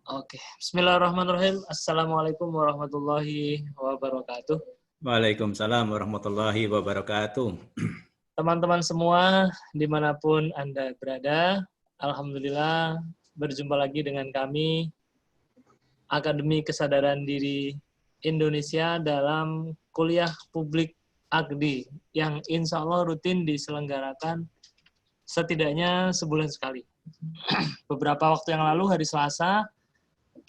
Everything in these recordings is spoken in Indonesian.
Oke, Bismillahirrahmanirrahim. Assalamualaikum warahmatullahi wabarakatuh. Waalaikumsalam warahmatullahi wabarakatuh. Teman-teman semua, dimanapun Anda berada, Alhamdulillah berjumpa lagi dengan kami, Akademi Kesadaran Diri Indonesia dalam kuliah publik AKDI, yang insya Allah rutin diselenggarakan setidaknya sebulan sekali. Beberapa waktu yang lalu, hari Selasa,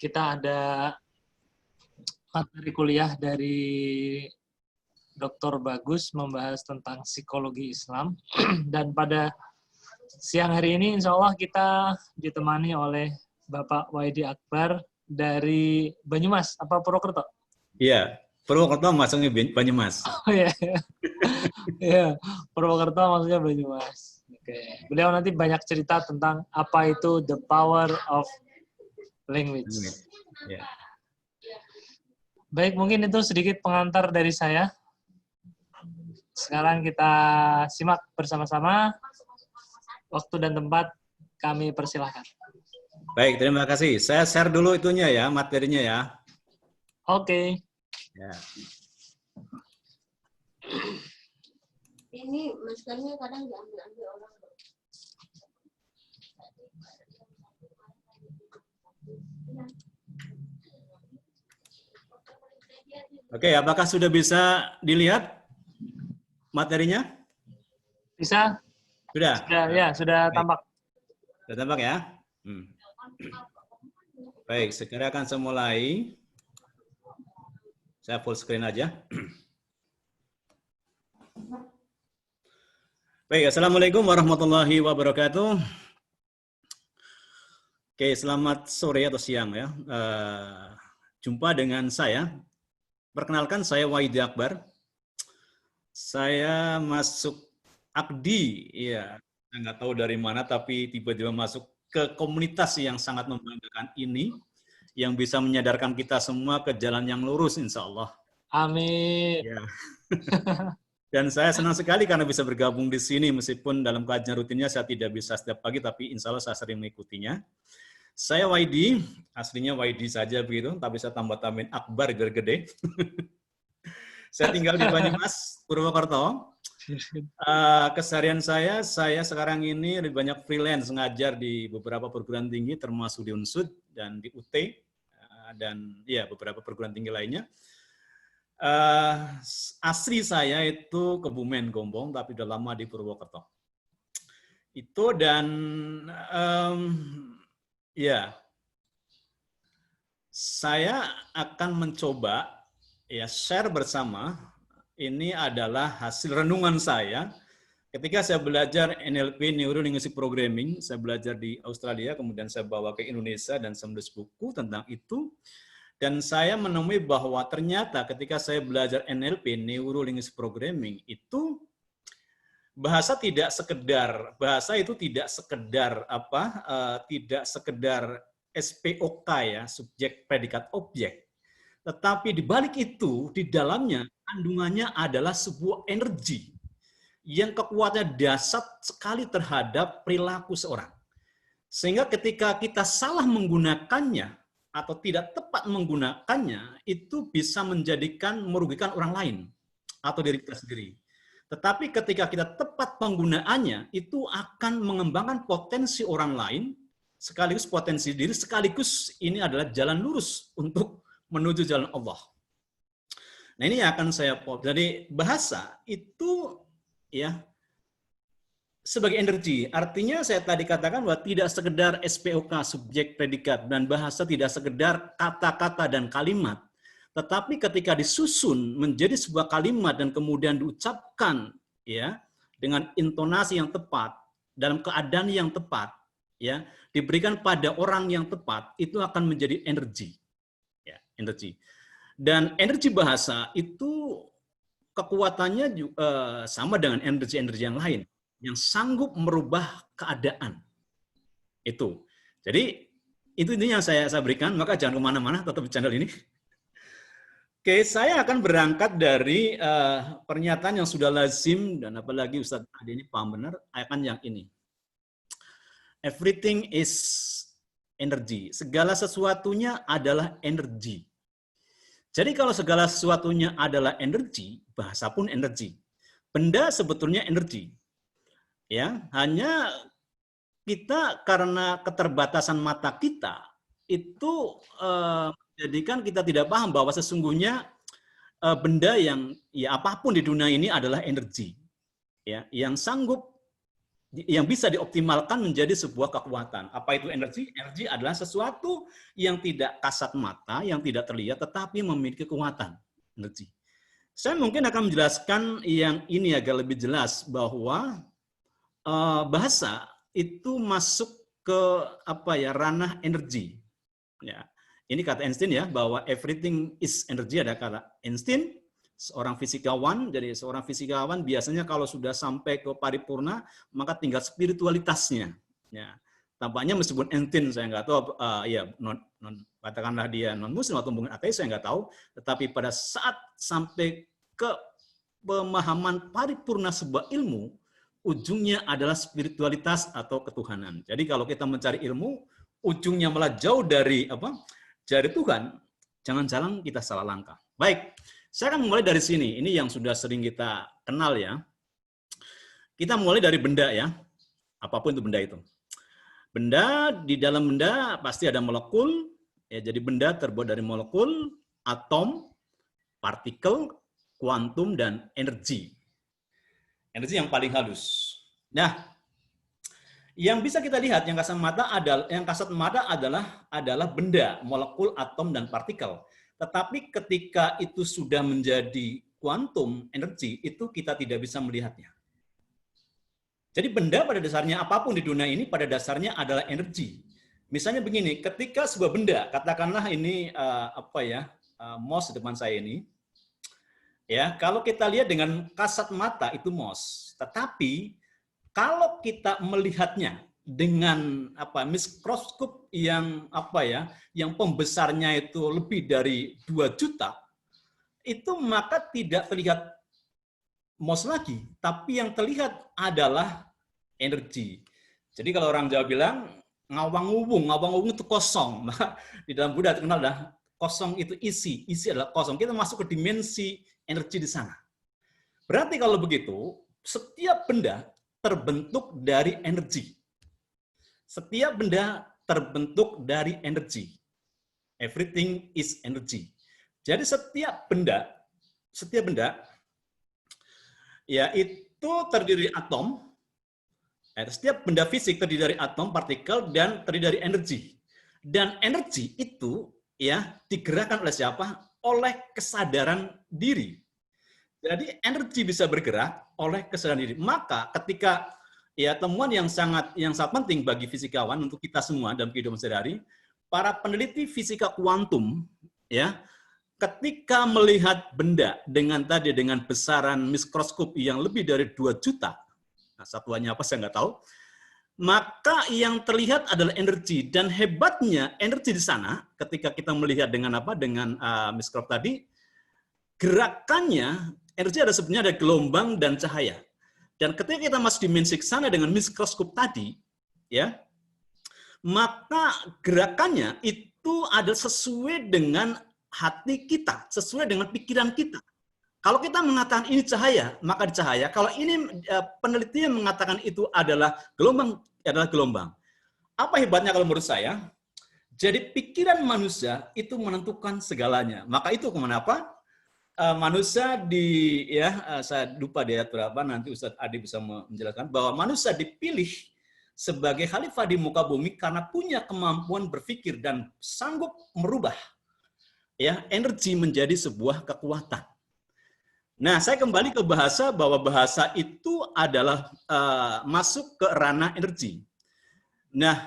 kita ada materi kuliah dari Dr. Bagus membahas tentang psikologi Islam. Dan pada siang hari ini insya Allah kita ditemani oleh Bapak Waidi Akbar dari Banyumas, apa Purwokerto? Iya, Purwokerto masuknya Banyumas. Oh iya, ya, Purwokerto maksudnya Banyumas. Oke. Beliau nanti banyak cerita tentang apa itu the power of language. Ya. Baik, mungkin itu sedikit pengantar dari saya. Sekarang kita simak bersama-sama. Waktu dan tempat kami persilahkan. Baik, terima kasih. Saya share dulu itunya ya, materinya ya. Oke. Ya. Ini maskernya kadang diambil orang. Oke, apakah sudah bisa dilihat materinya? Bisa? Sudah? Sudah tampak. Sudah tampak ya? Baik, sekarang akan saya mulai. Saya full screen aja. Baik, Assalamualaikum warahmatullahi wabarakatuh. Oke, selamat sore atau siang ya. Jumpa dengan saya. Perkenalkan, saya Waidi Akbar. Saya masuk AKDI, ya, saya nggak tahu dari mana, tapi tiba-tiba masuk ke komunitas yang sangat membanggakan ini, yang bisa menyadarkan kita semua ke jalan yang lurus, insya Allah. Amin. Ya. Dan saya senang sekali karena bisa bergabung di sini, meskipun dalam kajian rutinnya saya tidak bisa setiap pagi, tapi insya Allah saya sering mengikutinya. Saya Waidi, aslinya Waidi saja begitu, tapi saya tambah-tambahin Akbar biar gede. Saya tinggal di Banyumas, Purwokerto. Keseharian saya sekarang ini lebih banyak freelance, ngajar di beberapa perguruan tinggi, termasuk di Unsud dan di UT, dan ya beberapa perguruan tinggi lainnya. Asli saya itu Kebumen, Gombong, tapi udah lama di Purwokerto. Itu dan ya, saya akan mencoba ya share bersama. Ini adalah hasil renungan saya ketika saya belajar NLP, Neuro Linguistic Programming. Saya belajar di Australia, kemudian saya bawa ke Indonesia dan saya menulis buku tentang itu. Dan saya menemui bahwa ternyata ketika saya belajar NLP, Neuro Linguistic Programming, itu bahasa itu tidak sekedar tidak sekedar SPOK ya, subjek predikat objek. Tetapi di balik itu, di dalamnya kandungannya adalah sebuah energi yang kekuatannya dahsyat sekali terhadap perilaku seorang. Sehingga ketika kita salah menggunakannya atau tidak tepat menggunakannya, itu bisa merugikan orang lain atau diri kita sendiri. Tetapi ketika kita tepat penggunaannya, itu akan mengembangkan potensi orang lain, sekaligus potensi diri, sekaligus ini adalah jalan lurus untuk menuju jalan Allah. Nah ini akan saya jadi bahasa itu ya sebagai energi. Artinya saya tadi katakan bahwa tidak sekedar SPOK, subjek predikat, dan bahasa tidak sekedar kata-kata dan kalimat. Tetapi ketika disusun menjadi sebuah kalimat dan kemudian diucapkan ya dengan intonasi yang tepat, dalam keadaan yang tepat, ya diberikan pada orang yang tepat, itu akan menjadi energi. Ya, energi. Dan energi bahasa itu kekuatannya juga sama dengan energi-energi yang lain yang sanggup merubah keadaan. Itu. Jadi itu yang saya berikan, maka jangan kemana-mana, tetap di channel ini. Oke, saya akan berangkat dari pernyataan yang sudah lazim, dan apalagi Ustadz Adi ini paham benar, akan yang ini. Everything is energi. Segala sesuatunya adalah energi. Jadi kalau segala sesuatunya adalah energi, bahasa pun energi. Benda sebetulnya energi. Ya, hanya kita karena keterbatasan mata kita itu menjadikan kita tidak paham bahwa sesungguhnya benda yang ya apapun di dunia ini adalah energi. Ya, yang bisa dioptimalkan menjadi sebuah kekuatan. Apa itu energi? Energi adalah sesuatu yang tidak kasat mata, yang tidak terlihat, tetapi memiliki kekuatan. Energi. Saya mungkin akan menjelaskan yang ini agak lebih jelas bahwa bahasa itu masuk ke ranah energi. Ya, ini kata Einstein ya, bahwa everything is energy, ada kata Einstein. Seorang fisikawan, jadi seorang fisikawan biasanya kalau sudah sampai ke paripurna, maka tinggal spiritualitasnya. Ya, tampaknya meskipun Einstein, saya nggak tahu, katakanlah dia non-muslim atau mungkin ateis, saya nggak tahu, tetapi pada saat sampai ke pemahaman paripurna sebuah ilmu, ujungnya adalah spiritualitas atau ketuhanan. Jadi kalau kita mencari ilmu, ujungnya malah jauh dari Tuhan, jangan-jangan kita salah langkah. Baik. Saya akan mulai dari sini. Ini yang sudah sering kita kenal ya. Kita mulai dari benda ya. Apapun itu benda itu. Benda, di dalam benda pasti ada molekul. Ya, jadi benda terbuat dari molekul, atom, partikel, kuantum, dan energi. Energi yang paling halus. Nah, yang bisa kita lihat, yang kasat mata adalah benda, molekul, atom, dan partikel. Tetapi ketika itu sudah menjadi kuantum energi, itu kita tidak bisa melihatnya. Jadi benda pada dasarnya, apapun di dunia ini pada dasarnya adalah energi. Misalnya begini, ketika sebuah benda, katakanlah ini mouse di depan saya ini, ya kalau kita lihat dengan kasat mata itu mouse. Tetapi kalau kita melihatnya dengan mikroskop yang yang pembesarnya itu lebih dari 2 juta, itu maka tidak terlihat mouse lagi, tapi yang terlihat adalah energi. Jadi kalau orang Jawa bilang ngawang-ngubung itu kosong. Maka di dalam Buddha terkenal adalah kosong itu isi adalah kosong. Kita masuk ke dimensi energi di sana. Berarti kalau begitu, setiap benda terbentuk dari energi. Setiap benda terbentuk dari energi. Everything is energy. Jadi setiap benda ya itu terdiri dari atom. Setiap benda fisik terdiri dari atom, partikel, dan terdiri dari energi. Dan energi itu ya digerakkan oleh siapa? Oleh kesadaran diri. Jadi energi bisa bergerak oleh kesadaran diri. Maka ketika ya temuan yang sangat penting bagi fisikawan untuk kita semua dalam kehidupan sehari-hari, para peneliti fisika kuantum ya ketika melihat benda dengan besaran mikroskop yang lebih dari 2 juta, nah satuannya apa saya nggak tahu, maka yang terlihat adalah energi. Dan hebatnya energi di sana ketika kita melihat dengan mikroskop tadi, gerakannya energi sebenarnya ada gelombang dan cahaya. Dan ketika kita masuk dimensi ke sana dengan mikroskop tadi, ya, maka gerakannya itu adalah sesuai dengan hati kita, sesuai dengan pikiran kita. Kalau kita mengatakan ini cahaya, maka di cahaya. Kalau ini penelitian mengatakan itu adalah gelombang. Apa hebatnya kalau menurut saya? Jadi pikiran manusia itu menentukan segalanya. Maka itu kenapa manusia saya lupa di ayat berapa, nanti Ustadz Adi bisa menjelaskan, bahwa manusia dipilih sebagai khalifah di muka bumi karena punya kemampuan berpikir dan sanggup merubah ya energi menjadi sebuah kekuatan. Nah, saya kembali ke bahasa, bahwa bahasa itu adalah masuk ke ranah energi. Nah,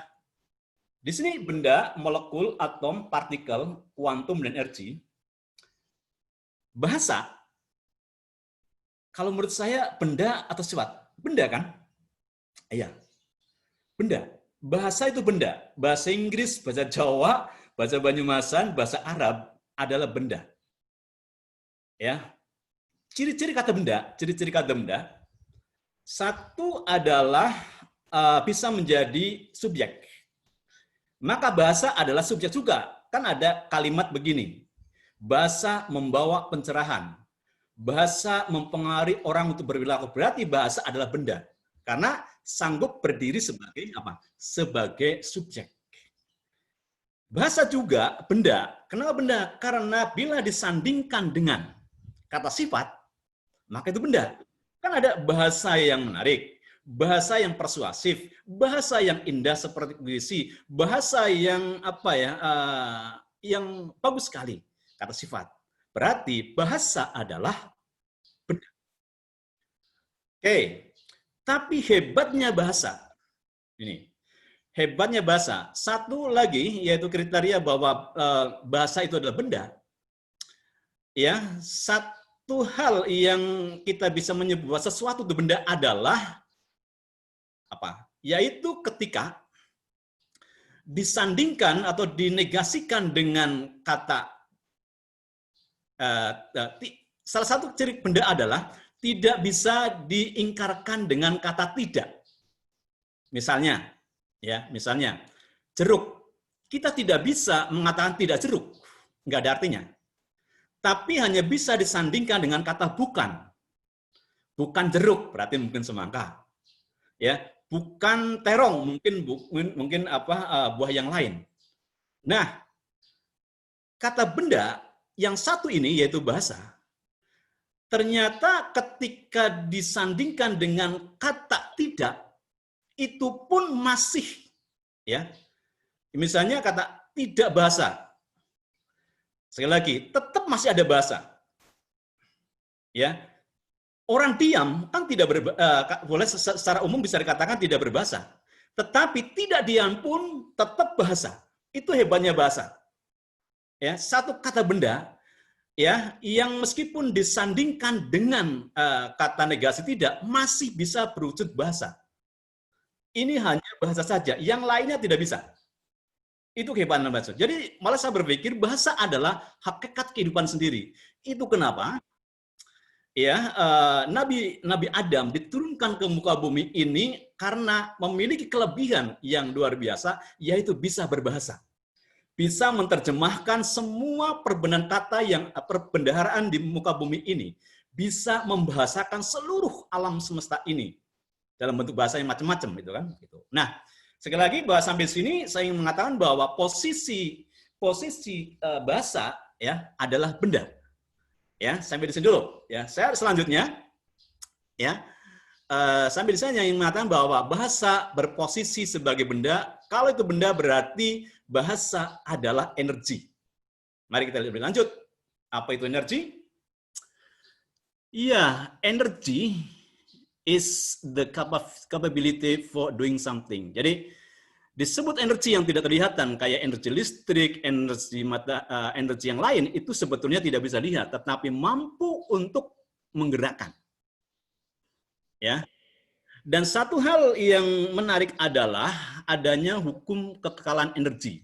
di sini benda, molekul, atom, partikel, kuantum, dan energi. Bahasa, kalau menurut saya benda atau sifat? Benda kan? Iya, benda. Bahasa itu benda. Bahasa Inggris, bahasa Jawa, bahasa Banyumasan, bahasa Arab adalah benda. Ya, ciri-ciri kata benda. Satu adalah bisa menjadi subjek. Maka bahasa adalah subjek juga. Kan ada kalimat begini, bahasa membawa pencerahan, bahasa mempengaruhi orang untuk berperilaku. Berarti bahasa adalah benda. Karena sanggup berdiri sebagai apa? Sebagai subjek. Bahasa juga benda. Kenapa benda? Karena bila disandingkan dengan kata sifat, maka itu benda. Kan ada bahasa yang menarik, bahasa yang persuasif, bahasa yang indah seperti puisi, bahasa yang apa ya, yang bagus sekali, kata sifat. Berarti bahasa adalah benda. Oke, tapi hebatnya bahasa, ini hebatnya bahasa. Satu lagi yaitu kriteria bahwa bahasa itu adalah benda. Ya, satu hal yang kita bisa menyebut bahwa sesuatu itu benda adalah apa? Yaitu ketika disandingkan atau dinegasikan dengan kata salah satu ciri benda adalah tidak bisa diingkarkan dengan kata tidak. Misalnya, ya, misalnya jeruk. Kita tidak bisa mengatakan tidak jeruk, nggak ada artinya. Tapi hanya bisa disandingkan dengan kata bukan. Bukan jeruk, berarti mungkin semangka. Ya, bukan terong, mungkin apa buah yang lain. Nah, kata benda yang satu ini yaitu bahasa. Ternyata ketika disandingkan dengan kata tidak, itu pun masih, ya. Misalnya kata tidak bahasa. Sekali lagi, tetap masih ada bahasa. Ya. Orang diam kan tidak boleh secara umum bisa dikatakan tidak berbahasa. Tetapi tidak diam pun tetap bahasa. Itu hebatnya bahasa. Ya, satu kata benda ya yang meskipun disandingkan dengan kata negasi tidak masih bisa berwujud bahasa. Ini hanya bahasa saja, yang lainnya tidak bisa. Itu kehebatannya bahasa. Jadi malah saya berpikir bahasa adalah hakikat kehidupan sendiri. Itu kenapa ya Nabi Adam diturunkan ke muka bumi ini karena memiliki kelebihan yang luar biasa, yaitu bisa berbahasa. Bisa menerjemahkan semua perbendaharaan kata yang perbendaharaan di muka bumi ini. Bisa membahasakan seluruh alam semesta ini dalam bentuk bahasa yang macam-macam, gitu kan? Gitu. Nah, sekali lagi bahwa sampai sini saya ingin mengatakan bahwa posisi bahasa ya adalah benda. Ya, sampai di sini dulu. Ya, saya selanjutnya ya sampai di sini yang mengatakan bahwa bahasa berposisi sebagai benda. Kalau itu benda berarti bahasa adalah energi. Mari kita lebih lanjut. Apa itu energi? Iya, energi is the capability for doing something. Jadi disebut energi yang tidak terlihatan kayak energi listrik, energi yang lain itu sebetulnya tidak bisa lihat, tetapi mampu untuk menggerakkan. Ya. Dan satu hal yang menarik adalah adanya hukum kekekalan energi.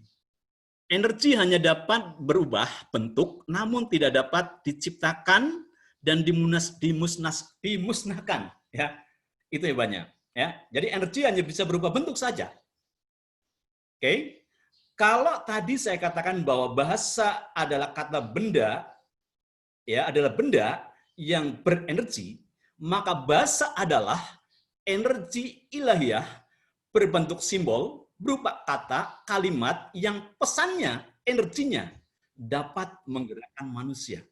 Energi hanya dapat berubah bentuk, namun tidak dapat diciptakan dan dimusnahkan. Ya, itu hebatnya. Ya, jadi energi hanya bisa berubah bentuk saja. Oke, kalau tadi saya katakan bahwa bahasa adalah kata benda, ya adalah benda yang berenergi, maka bahasa adalah energi ilahiyah berbentuk simbol berupa kata, kalimat yang pesannya, energinya dapat menggerakkan manusia.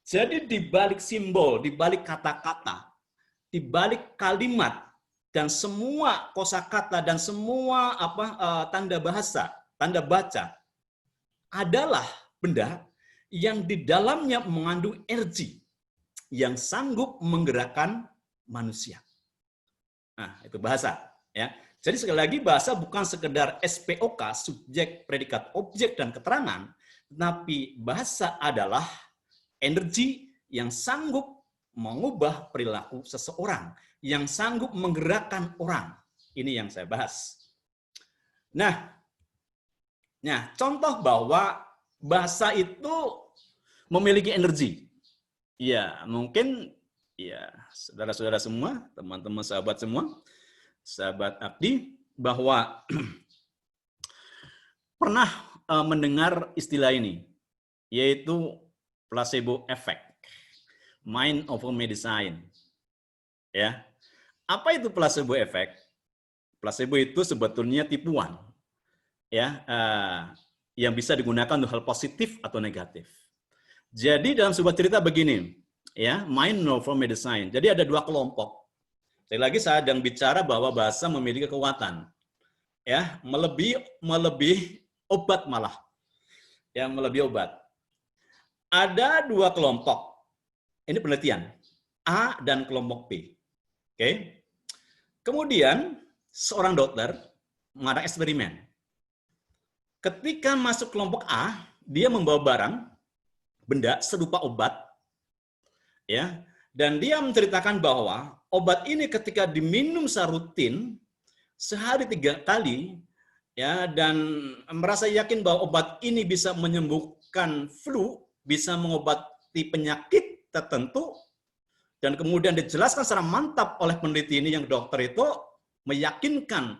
Jadi di balik simbol, di balik kata-kata, di balik kalimat dan semua kosakata dan semua tanda bahasa, tanda baca adalah benda yang di dalamnya mengandung energi yang sanggup menggerakkan manusia. Nah, itu bahasa, ya. Jadi sekali lagi bahasa bukan sekedar SPOK, subjek, predikat, objek dan keterangan, tetapi bahasa adalah energi yang sanggup mengubah perilaku seseorang, yang sanggup menggerakkan orang. Ini yang saya bahas. Nah, contoh bahwa bahasa itu memiliki energi. Ya, mungkin ya, saudara-saudara semua, teman-teman sahabat semua, sahabat abdi, bahwa pernah mendengar istilah ini, yaitu placebo effect, mind over medicine. Ya, apa itu placebo effect? Placebo itu sebetulnya tipuan, ya, yang bisa digunakan untuk hal positif atau negatif. Jadi dalam sebuah cerita begini, ya, mind over medicine. Jadi ada dua kelompok. Sekali lagi saya sedang bicara bahwa bahasa memiliki kekuatan, ya, melebihi obat malah, ya, melebihi obat. Ada dua kelompok. Ini penelitian A dan kelompok B. Oke. Kemudian seorang dokter mengadakan eksperimen. Ketika masuk kelompok A, dia membawa barang, benda serupa obat, ya, dan dia menceritakan bahwa obat ini ketika diminum secara rutin sehari 3 kali, ya, dan merasa yakin bahwa obat ini bisa menyembuhkan flu, bisa mengobati penyakit tertentu, dan kemudian dijelaskan secara mantap oleh peneliti ini, yang dokter itu meyakinkan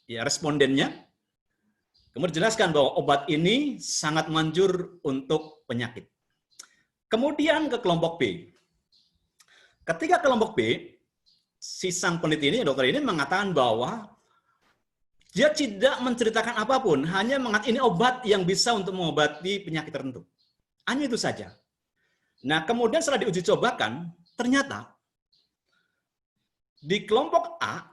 ya, respondennya, kemudian dijelaskan bahwa obat ini sangat manjur untuk penyakit. Kemudian ke kelompok B. Ketika kelompok B, si sang peneliti ini, dokter ini mengatakan bahwa dia tidak menceritakan apapun, hanya mengatakan ini obat yang bisa untuk mengobati penyakit tertentu. Hanya itu saja. Nah, kemudian setelah diuji cobakan, ternyata di kelompok A,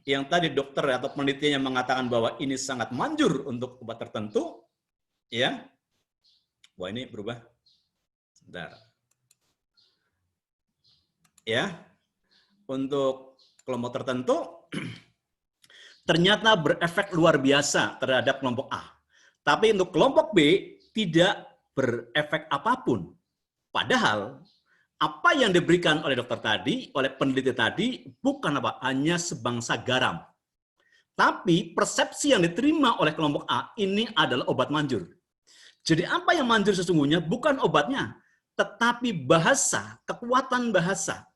yang tadi dokter atau penelitinya mengatakan bahwa ini sangat manjur untuk obat tertentu, ya. Wah, ini berubah. Sebentar. Ya. Untuk kelompok tertentu ternyata berefek luar biasa terhadap kelompok A. Tapi untuk kelompok B tidak berefek apapun. Padahal apa yang diberikan oleh dokter tadi, oleh peneliti tadi, bukan apa, hanya sebangsa garam. Tapi persepsi yang diterima oleh kelompok A ini adalah obat manjur. Jadi apa yang manjur sesungguhnya bukan obatnya, tetapi bahasa, kekuatan bahasa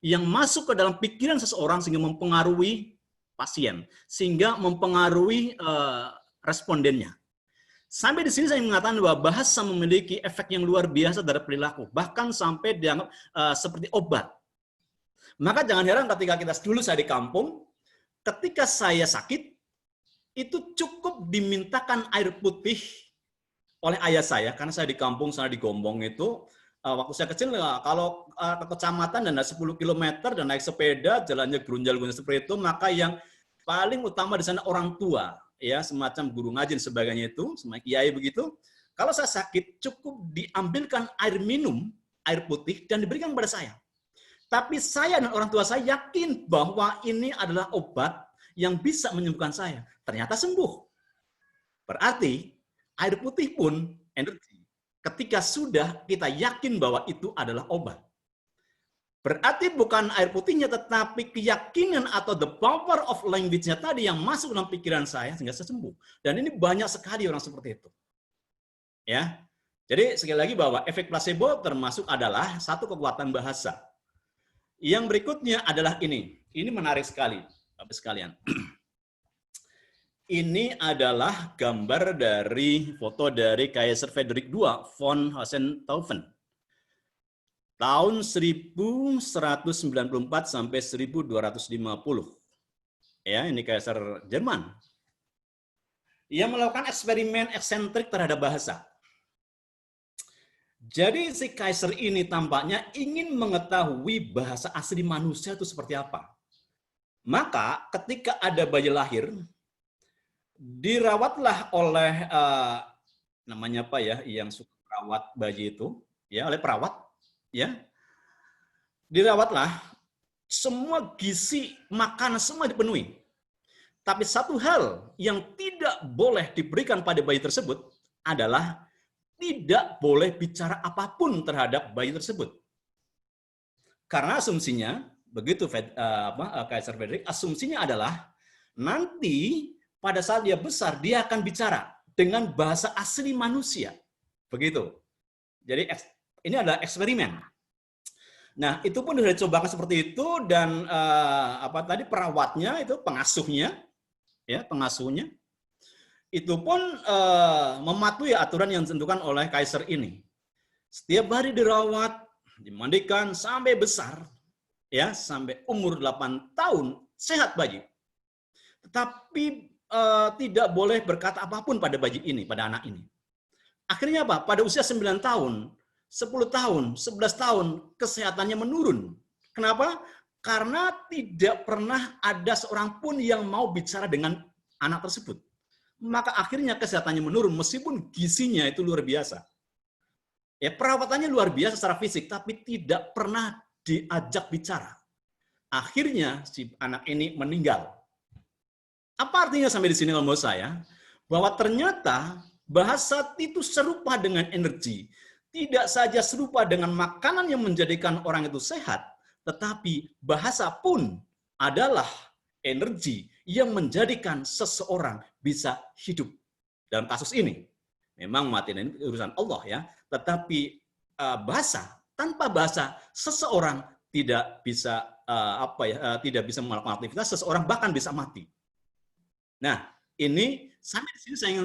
yang masuk ke dalam pikiran seseorang sehingga mempengaruhi pasien, sehingga mempengaruhi respondennya. Sampai di sini saya mengatakan bahwa bahasa memiliki efek yang luar biasa terhadap perilaku, bahkan sampai dianggap seperti obat. Maka jangan heran ketika dulu saya di kampung, ketika saya sakit, itu cukup dimintakan air putih oleh ayah saya, karena saya di kampung, saya di Gombong itu, waktu saya kecil, kalau ke kecamatan dan 10 km dan naik sepeda, jalannya gerunjal-gerunjal seperti itu, maka yang paling utama di sana orang tua, ya, semacam guru ngaji dan sebagainya itu, semacam kiai begitu. Kalau saya sakit, cukup diambilkan air minum, air putih, dan diberikan kepada saya. Tapi saya dan orang tua saya yakin bahwa ini adalah obat yang bisa menyembuhkan saya. Ternyata sembuh. Berarti air putih pun energi. Ketika sudah kita yakin bahwa itu adalah obat. Berarti bukan air putihnya, tetapi keyakinan atau the power of language-nya tadi yang masuk dalam pikiran saya sehingga saya sembuh. Dan ini banyak sekali orang seperti itu. Ya. Jadi sekali lagi bahwa efek placebo termasuk adalah satu kekuatan bahasa. Yang berikutnya adalah ini. Ini menarik sekali, Bapak sekalian. Ini adalah gambar dari foto dari Kaiser Friedrich II von Hohenstaufen. Tahun 1194 sampai 1250. Ya, ini Kaiser Jerman. Ia melakukan eksperimen eksentrik terhadap bahasa. Jadi si Kaiser ini tampaknya ingin mengetahui bahasa asli manusia itu seperti apa. Maka ketika ada bayi lahir, dirawatlah oleh namanya apa ya, yang suka merawat bayi itu, ya, oleh perawat. Ya, dirawatlah, semua gizi makanan semua dipenuhi. Tapi satu hal yang tidak boleh diberikan pada bayi tersebut adalah tidak boleh bicara apapun terhadap bayi tersebut. Karena asumsinya, begitu Kaiser Friedrich, asumsinya adalah nanti pada saat dia besar, dia akan bicara dengan bahasa asli manusia. Begitu. Jadi ini adalah eksperimen. Nah, itu pun sudah dicobakan seperti itu, dan perawatnya itu, pengasuhnya, ya pengasuhnya, itu pun mematuhi aturan yang ditentukan oleh kaisar ini. Setiap hari dirawat, dimandikan sampai besar, ya sampai umur 8 tahun sehat bayi. Tetapi tidak boleh berkata apapun pada bayi ini, pada anak ini. Akhirnya apa? Pada usia 9 tahun, 10 tahun, 11 tahun, kesehatannya menurun. Kenapa? Karena tidak pernah ada seorang pun yang mau bicara dengan anak tersebut. Maka akhirnya kesehatannya menurun, meskipun gizinya itu luar biasa. Ya, perawatannya luar biasa secara fisik, tapi tidak pernah diajak bicara. Akhirnya si anak ini meninggal. Apa artinya sampai di sini kalau menurut saya? Bahwa ternyata bahasa itu serupa dengan energi. Tidak saja serupa dengan makanan yang menjadikan orang itu sehat, tetapi bahasa pun adalah energi yang menjadikan seseorang bisa hidup. Dalam kasus ini, memang mati ini urusan Allah ya, tetapi bahasa, tanpa bahasa seseorang tidak bisa tidak bisa melakukan aktivitas, seseorang bahkan bisa mati. Nah, ini sampai di sini saya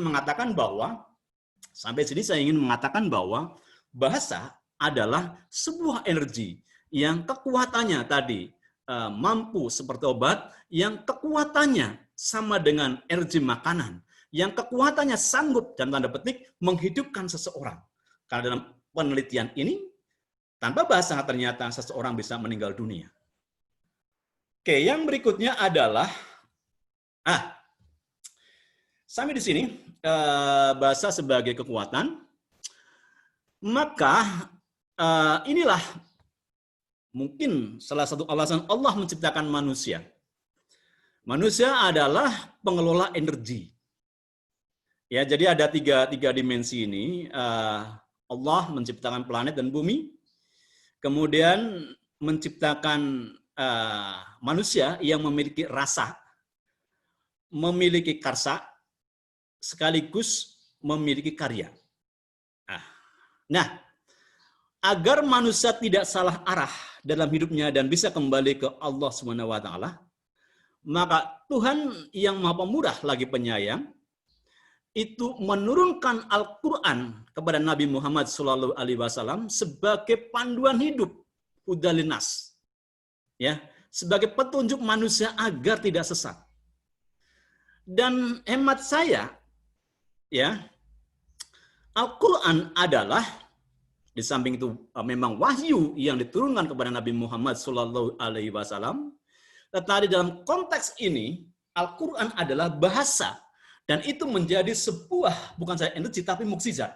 ingin mengatakan bahwa bahasa adalah sebuah energi yang kekuatannya tadi mampu seperti obat, yang kekuatannya sama dengan energi makanan, yang kekuatannya sanggup dan tanda petik menghidupkan seseorang. Karena dalam penelitian ini, tanpa bahasa ternyata seseorang bisa meninggal dunia. Oke, yang berikutnya adalah sampai di sini bahasa sebagai kekuatan, maka inilah mungkin salah satu alasan Allah menciptakan manusia. Manusia adalah pengelola energi. Ya, jadi ada tiga dimensi ini. Allah menciptakan planet dan bumi, kemudian menciptakan manusia yang memiliki rasa, memiliki karsa, sekaligus memiliki karya. Nah, agar manusia tidak salah arah dalam hidupnya dan bisa kembali ke Allah SWT, maka Tuhan yang Maha Pemurah lagi penyayang itu menurunkan Al-Quran kepada Nabi Muhammad SAW sebagai panduan hidup, hudalinas, ya, sebagai petunjuk manusia agar tidak sesat. Dan hemat saya, ya, Al-Quran adalah di samping itu memang wahyu yang diturunkan kepada Nabi Muhammad SAW, tetapi dalam konteks ini Al-Quran adalah bahasa dan itu menjadi sebuah bukan saja energi tapi mukjizat.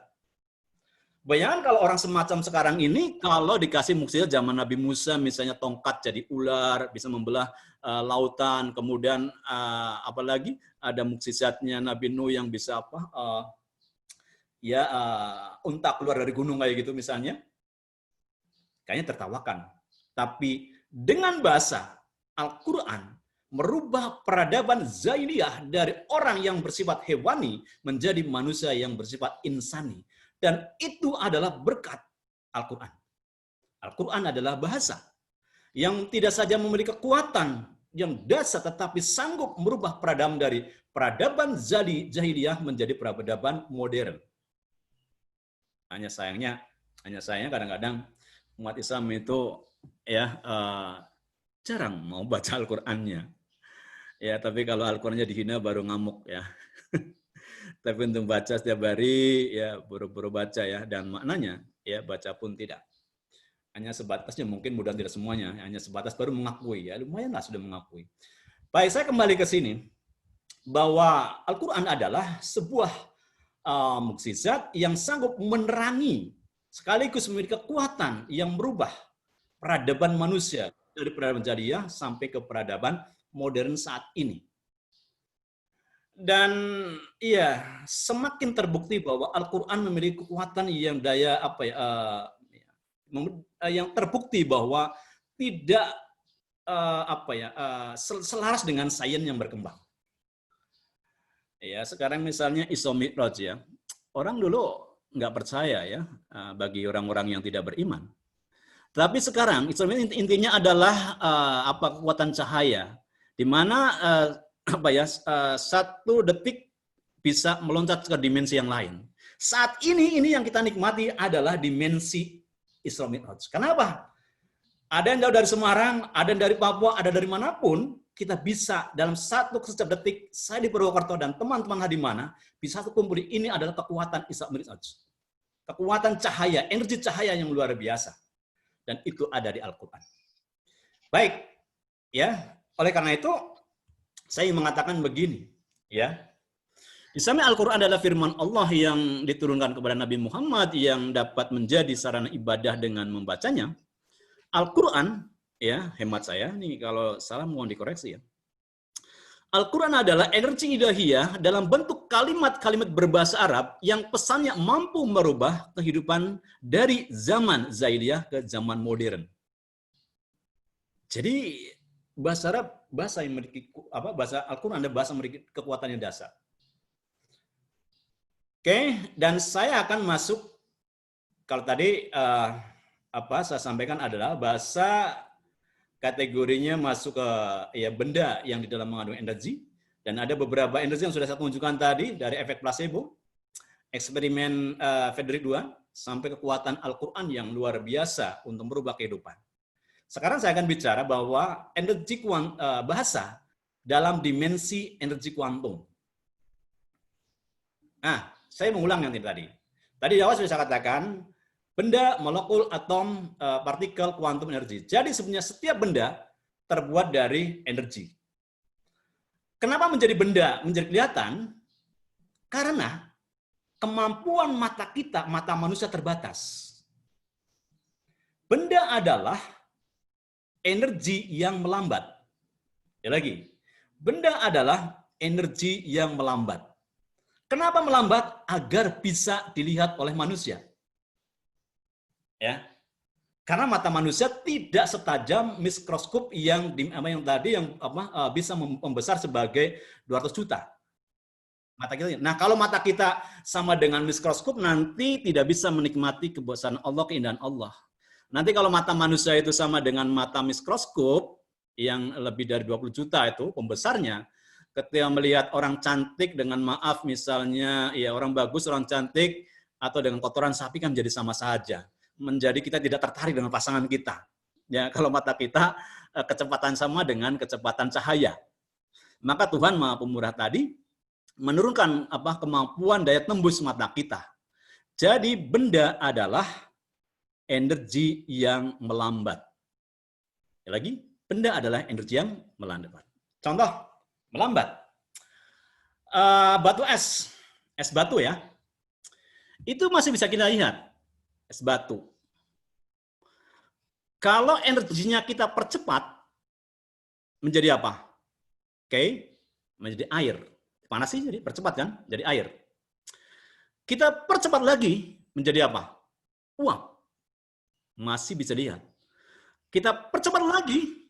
Bayangkan kalau orang semacam sekarang ini kalau dikasih mukjizat zaman Nabi Musa, misalnya tongkat jadi ular bisa membelah lautan, kemudian apalagi ada mukjizatnya Nabi Nuh yang bisa unta keluar dari gunung kayak gitu misalnya, kayaknya tertawakan. Tapi dengan bahasa Al-Quran merubah peradaban zahiliyah dari orang yang bersifat hewani menjadi manusia yang bersifat insani. Dan itu adalah berkat Al-Quran. Al-Quran adalah bahasa yang tidak saja memiliki kekuatan yang dasar, tetapi sanggup merubah peradaban dari peradaban jahiliyah menjadi peradaban modern. Hanya sayangnya kadang-kadang umat Islam itu jarang mau baca Al-Qur'annya. Ya, tapi kalau Al-Qur'annya dihina baru ngamuk ya. Tapi untuk baca setiap hari ya buru-buru baca ya, dan maknanya ya baca pun tidak. Hanya sebatasnya, mungkin mudah tidak semuanya, hanya sebatas baru mengakui ya, lumayanlah sudah mengakui. Baik, saya kembali ke sini bahwa Al-Qur'an adalah sebuah mukjizat yang sanggup menerangi sekaligus memiliki kekuatan yang merubah peradaban manusia dari peradaban jahiliyah sampai ke peradaban modern saat ini. Dan semakin terbukti bahwa Al-Quran memiliki kekuatan yang yang terbukti bahwa tidak selaras dengan sains yang berkembang. Ya, sekarang misalnya Isra Mi'raj ya. Orang dulu nggak percaya ya, bagi orang-orang yang tidak beriman. Tapi sekarang Isra Mi'raj intinya adalah kekuatan cahaya, di mana 1 detik bisa meloncat ke dimensi yang lain. Saat ini yang kita nikmati adalah dimensi Isra Mi'raj. Kenapa? Ada yang jauh dari Semarang, ada yang dari Papua, ada dari manapun, kita bisa dalam satu sekejap detik, saya di Purwokerto dan teman-teman di mana, bisa kumpul. Ini adalah kekuatan Isra Mi'raj. Kekuatan cahaya, energi cahaya yang luar biasa. Dan itu ada di Al-Quran. Baik, ya. Oleh karena itu, saya ingin mengatakan begini, ya. Di sana Al-Quran adalah firman Allah yang diturunkan kepada Nabi Muhammad yang dapat menjadi sarana ibadah dengan membacanya. Al-Quran, ya, hemat saya, nih kalau salah mohon dikoreksi ya. Al-Quran adalah energi ilahiyah dalam bentuk kalimat-kalimat berbahasa Arab yang pesannya mampu merubah kehidupan dari zaman Zahiliyah ke zaman modern. Jadi bahasa Arab, bahasa yang memiliki bahasa Al-Quran ada bahasa memiliki kekuatan yang dasar. Oke, dan saya akan masuk kalau tadi saya sampaikan adalah bahasa kategorinya masuk ke benda yang di dalam mengandung energi, dan ada beberapa energi yang sudah saya tunjukkan tadi dari efek placebo, eksperimen Frederick II sampai kekuatan Al-Quran yang luar biasa untuk merubah kehidupan. Sekarang saya akan bicara bahwa energi bahasa dalam dimensi energi kuantum. Nah, saya mengulang yang tadi. Tadi di awal sudah saya katakan benda, molekul, atom, partikel, kuantum energi. Jadi sebenarnya setiap benda terbuat dari energi. Kenapa menjadi benda, menjadi kelihatan? Karena kemampuan mata kita, mata manusia terbatas. Benda adalah energi yang melambat. Ya lagi, benda adalah energi yang melambat. Kenapa melambat? Agar bisa dilihat oleh manusia. Ya, karena mata manusia tidak setajam mikroskop yang bisa membesar sebagai 200 juta mata kita. Nah, kalau mata kita sama dengan mikroskop nanti tidak bisa menikmati kebesaran Allah, keindahan Allah. Nanti kalau mata manusia itu sama dengan mata mikroskop yang lebih dari 20 juta itu pembesarnya, ketika melihat orang cantik dengan maaf misalnya ya orang bagus, orang cantik atau dengan kotoran sapi kan jadi sama saja. Menjadi kita tidak tertarik dengan pasangan kita. Ya, kalau mata kita kecepatan sama dengan kecepatan cahaya. Maka Tuhan Maha Pemurah tadi menurunkan kemampuan daya tembus mata kita. Jadi benda adalah energi yang melambat. Ya lagi, benda adalah energi yang melambat. Contoh, melambat. Batu es batu ya. Itu masih bisa kita lihat. Es batu. Kalau energinya kita percepat, menjadi apa? Oke, menjadi air. Panas sih, jadi percepat kan? Jadi air. Kita percepat lagi, menjadi apa? Uap. Masih bisa lihat. Kita percepat lagi,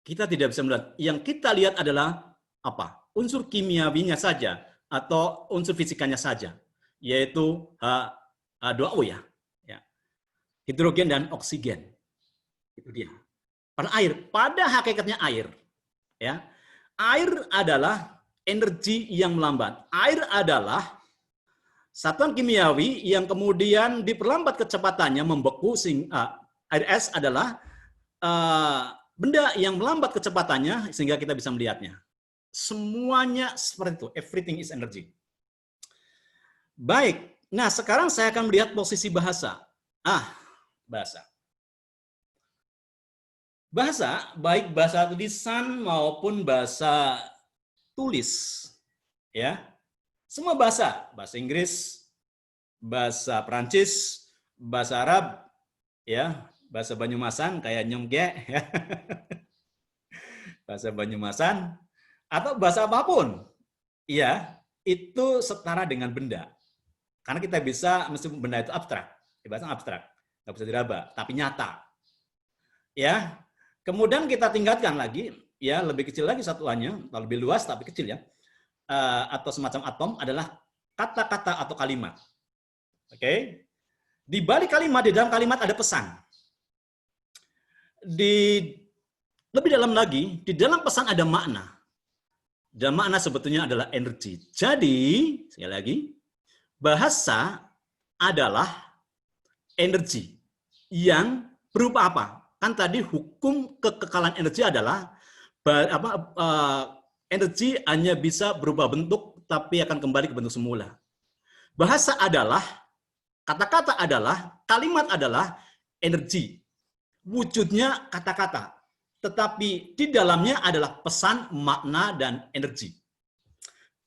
kita tidak bisa melihat. Yang kita lihat adalah apa? Unsur kimiawinya saja, atau unsur fisikanya saja. Yaitu H2O ya. Hidrogen dan oksigen. Itu dia. Pada hakikatnya air. Ya. Air adalah energi yang melambat. Air adalah satuan kimiawi yang kemudian diperlambat kecepatannya membeku. Air es adalah benda yang melambat kecepatannya sehingga kita bisa melihatnya. Semuanya seperti itu. Everything is energy. Baik. Nah, sekarang saya akan melihat posisi bahasa. Bahasa. Bahasa, baik bahasa tulisan maupun bahasa tulis. Ya. Semua bahasa, bahasa Inggris, bahasa Prancis, bahasa Arab, ya, bahasa Banyumasan kayak nyongge, ya. Bahasa Banyumasan atau bahasa apapun. Ya, itu setara dengan benda. Karena kita bisa, meskipun benda itu abstrak, bahasa abstrak. Nggak bisa diraba, tapi nyata. Ya, kemudian kita tingkatkan lagi, ya lebih kecil lagi satuannya, atau lebih luas tapi kecil ya, atau semacam atom adalah kata-kata atau kalimat. Oke, di balik kalimat, di dalam kalimat ada pesan. Lebih dalam lagi, di dalam pesan ada makna. Dan makna sebetulnya adalah energi. Jadi, sekali lagi, bahasa adalah energi yang berupa apa? Kan tadi hukum kekekalan energi adalah energi hanya bisa berubah bentuk, tapi akan kembali ke bentuk semula. Bahasa adalah, kata-kata adalah, kalimat adalah energi. Wujudnya kata-kata. Tetapi di dalamnya adalah pesan, makna, dan energi.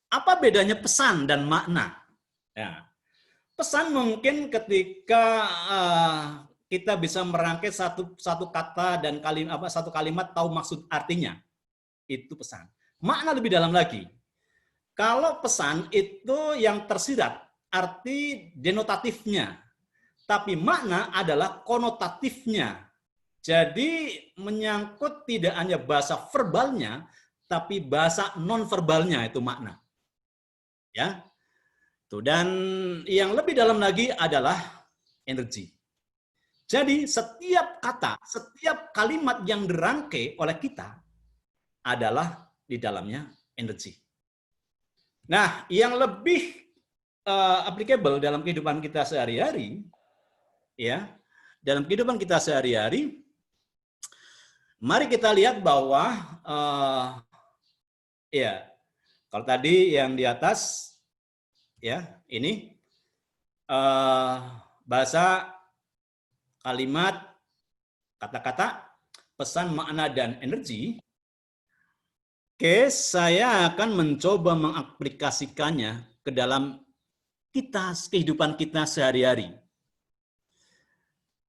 Apa bedanya pesan dan makna? Ya. Pesan mungkin ketika kita bisa merangkai satu kata dan satu kalimat tahu maksud artinya. Itu pesan. Makna lebih dalam lagi. Kalau pesan itu yang tersirat, arti denotatifnya. Tapi makna adalah konotatifnya. Jadi menyangkut tidak hanya bahasa verbalnya, tapi bahasa non-verbalnya itu makna. Ya. Dan yang lebih dalam lagi adalah energi. Jadi setiap kata, setiap kalimat yang dirangkai oleh kita adalah di dalamnya energi. Nah, yang lebih applicable dalam kehidupan kita sehari-hari, ya, dalam kehidupan kita sehari-hari, mari kita lihat bahwa ya, kalau tadi yang di atas, ya, ini bahasa, kalimat, kata-kata, pesan, makna, dan energi. Oke, saya akan mencoba mengaplikasikannya ke dalam kehidupan kita sehari-hari.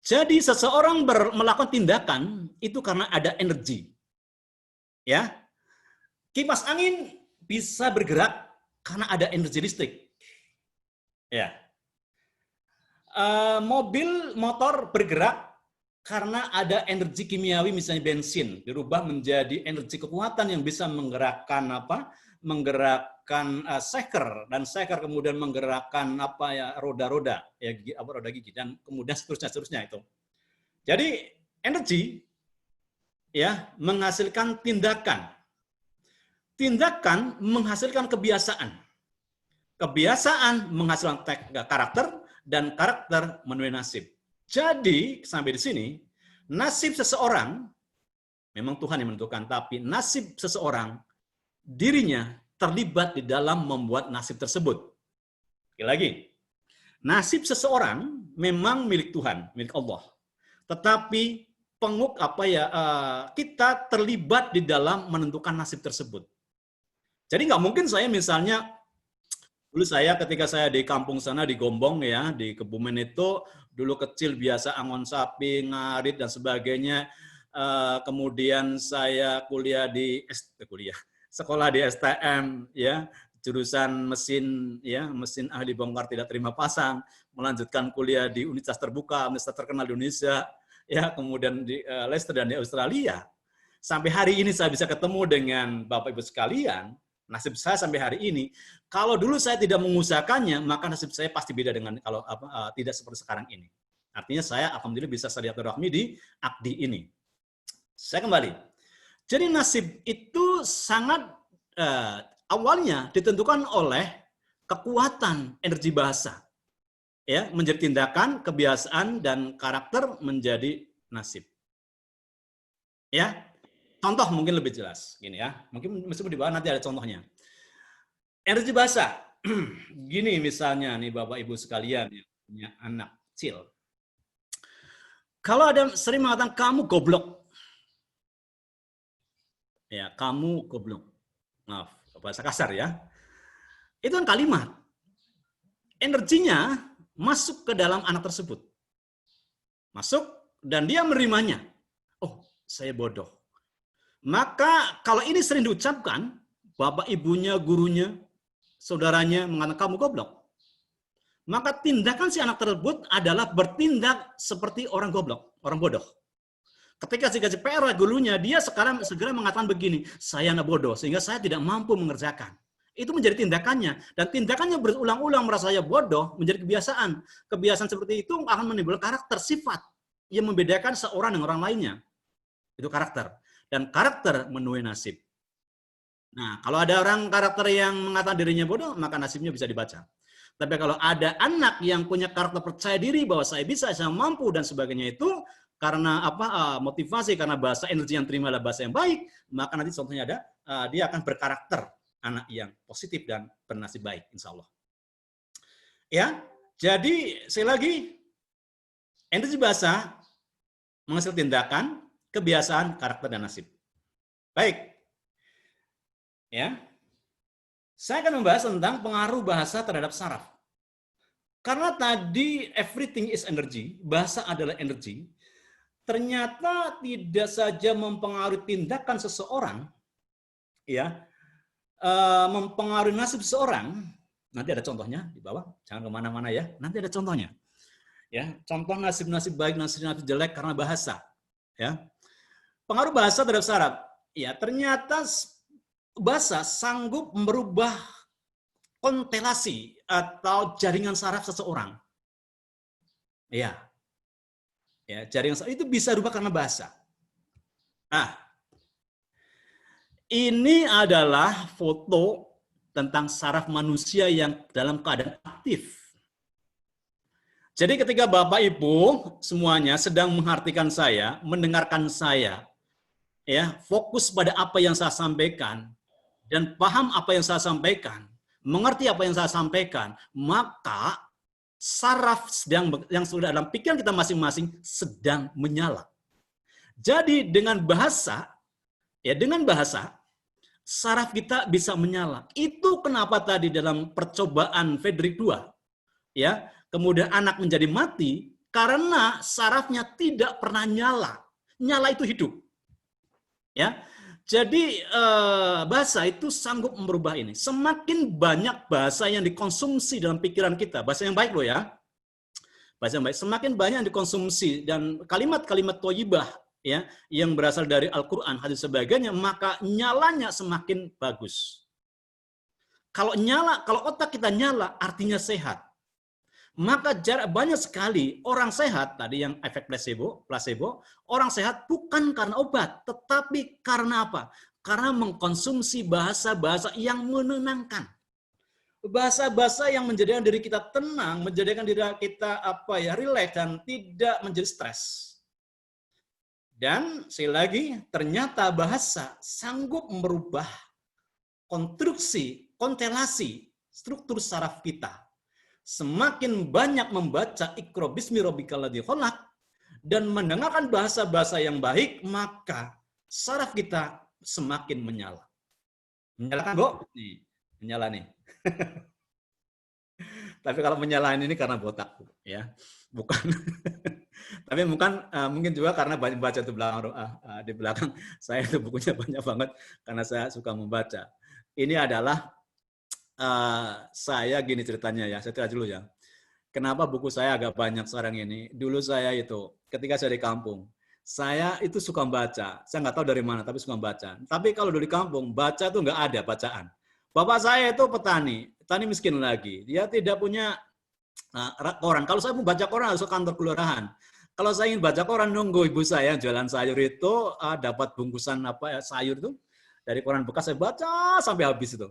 Jadi seseorang melakukan tindakan itu karena ada energi. Ya. Kipas angin bisa bergerak karena ada energi listrik. Ya. Mobil, motor bergerak karena ada energi kimiawi, misalnya bensin dirubah menjadi energi kekuatan yang bisa menggerakkan menggerakkan seker, dan seker kemudian menggerakkan roda-roda, ya, roda gigi, dan kemudian seterusnya itu. Jadi energi, ya, menghasilkan tindakan. Tindakan menghasilkan kebiasaan. Kebiasaan menghasilkan karakter, dan karakter menuai nasib. Jadi, sampai di sini, nasib seseorang, memang Tuhan yang menentukan, tapi nasib seseorang, dirinya terlibat di dalam membuat nasib tersebut. Sekali lagi, nasib seseorang memang milik Tuhan, milik Allah. Tetapi kita terlibat di dalam menentukan nasib tersebut. Jadi nggak mungkin saya misalnya, dulu saya ketika saya di kampung sana di Gombong, ya, di Kebumen itu, dulu kecil biasa angon sapi, ngarit, dan sebagainya. Kemudian saya sekolah di STM, ya, jurusan mesin, ya, mesin ahli bongkar tidak terima pasang, melanjutkan kuliah di universitas terbuka, universitas terkenal di Indonesia, ya, kemudian di Leicester dan di Australia. Sampai hari ini saya bisa ketemu dengan Bapak Ibu sekalian. Nasib saya sampai hari ini, kalau dulu saya tidak mengusahakannya, maka nasib saya pasti beda dengan kalau tidak seperti sekarang ini. Artinya saya alhamdulillah bisa silaturahmi di Akdi ini. Saya kembali. Jadi nasib itu sangat awalnya ditentukan oleh kekuatan energi bahasa, ya, menjadi tindakan, kebiasaan, dan karakter menjadi nasib. Ya. Contoh mungkin lebih jelas, gini, ya. Mungkin meskipun di bawah nanti ada contohnya. Energi bahasa. Gini misalnya nih Bapak Ibu sekalian yang punya anak kecil. Kalau ada sering mengatakan kamu goblok. Ya, kamu goblok. Maaf, bahasa kasar, ya. Itu kan kalimat. Energinya masuk ke dalam anak tersebut. Masuk dan dia menerimanya. Oh, saya bodoh. Maka kalau ini sering diucapkan, bapak ibunya, gurunya, saudaranya mengatakan kamu goblok, maka tindakan si anak tersebut adalah bertindak seperti orang goblok, orang bodoh. Ketika dikasih PR oleh gurunya, dia sekarang segera mengatakan begini, saya anak bodoh, sehingga saya tidak mampu mengerjakan. Itu menjadi tindakannya. Dan tindakannya berulang-ulang merasa saya bodoh, menjadi kebiasaan. Kebiasaan seperti itu akan menimbulkan karakter, sifat, yang membedakan seorang dengan orang lainnya. Itu karakter. Dan karakter menuai nasib. Nah, kalau ada orang karakter yang mengatakan dirinya bodoh, maka nasibnya bisa dibaca. Tapi kalau ada anak yang punya karakter percaya diri bahwa saya bisa, saya mampu dan sebagainya itu karena apa? Motivasi, karena bahasa energi yang terima adalah bahasa yang baik, maka nanti contohnya ada dia akan berkarakter anak yang positif dan bernasib baik, insya Allah. Ya, jadi sekali lagi energi bahasa menghasilkan tindakan, kebiasaan, karakter dan nasib. Baik. Ya. Saya akan membahas tentang pengaruh bahasa terhadap saraf. Karena tadi everything is energy, bahasa adalah energi, ternyata tidak saja mempengaruhi tindakan seseorang, ya, mempengaruhi nasib seseorang. Nanti ada contohnya di bawah, jangan kemana-mana ya. Nanti ada contohnya, ya. Contoh nasib-nasib baik, nasib-nasib jelek karena bahasa, ya. Pengaruh bahasa terhadap saraf, ya. Ternyata bahasa sanggup merubah konstelasi atau jaringan saraf seseorang. Ya, jaringan saraf itu bisa rubah karena bahasa. Nah, ini adalah foto tentang saraf manusia yang dalam keadaan aktif. Jadi ketika Bapak Ibu semuanya sedang mengartikan saya, mendengarkan saya, ya, fokus pada apa yang saya sampaikan dan paham apa yang saya sampaikan, mengerti apa yang saya sampaikan, maka saraf yang sudah dalam pikiran kita masing-masing sedang menyala. Jadi dengan bahasa, saraf kita bisa menyala. Itu kenapa tadi dalam percobaan Frederick II, ya, kemudian anak menjadi mati karena sarafnya tidak pernah nyala. Nyala itu hidup. Ya. Jadi bahasa itu sanggup merubah ini. Semakin banyak bahasa yang dikonsumsi dalam pikiran kita, bahasa yang baik loh ya, bahasa yang baik, semakin banyak yang dikonsumsi dan kalimat-kalimat thayyibah ya yang berasal dari Al-Quran, hadis sebagainya, maka nyalanya semakin bagus. Kalau otak kita nyala, artinya sehat. Maka banyak sekali orang sehat, tadi yang efek placebo, orang sehat bukan karena obat, tetapi karena apa? Karena mengkonsumsi bahasa-bahasa yang menenangkan. Bahasa-bahasa yang menjadikan diri kita tenang, menjadikan diri kita rileks dan tidak menjadi stres. Dan sekali lagi, ternyata bahasa sanggup merubah konstruksi, konstelasi, struktur saraf kita. Semakin banyak membaca Iqra bismi rabbikal ladzi khalaq dan mendengarkan bahasa-bahasa yang baik, maka saraf kita semakin menyala. Menyala kan, Bu? Nih, menyala nih. Tapi kalau menyala ini karena botak, ya. Bukan. Tapi mungkin juga karena banyak baca di belakang saya itu bukunya banyak banget karena saya suka membaca. Ini adalah saya gini ceritanya ya, saya cerita dulu ya. Kenapa buku saya agak banyak sekarang ini? Dulu saya itu, ketika saya di kampung, saya itu suka baca. Saya nggak tahu dari mana, tapi suka baca. Tapi kalau dulu di kampung, baca itu nggak ada bacaan. Bapak saya itu petani miskin lagi. Dia tidak punya koran. Kalau saya mau baca koran harus ke kantor kelurahan. Kalau saya ingin baca koran, nunggu ibu saya yang jualan sayur itu dapat bungkusan sayur itu dari koran bekas, saya baca sampai habis itu.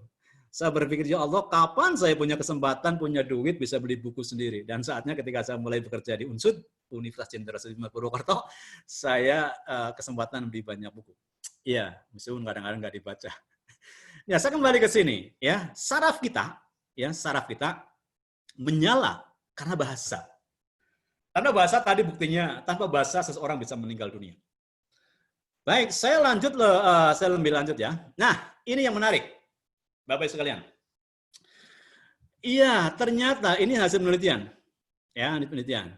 Saya berpikir, ya Allah, kapan saya punya kesempatan, punya duit, bisa beli buku sendiri. Dan saatnya ketika saya mulai bekerja di UNSUD, Universitas Jenderal Sudirman Purwokerto, saya kesempatan beli banyak buku. Iya, meskipun kadang-kadang nggak dibaca. Ya, saya kembali ke sini. Ya, saraf kita menyala karena bahasa. Karena bahasa tadi buktinya, tanpa bahasa seseorang bisa meninggal dunia. Baik, saya lebih lanjut ya. Nah, ini yang menarik. Bapak Ibu sekalian. Iya, ternyata ini hasil penelitian. Ya, ini penelitian.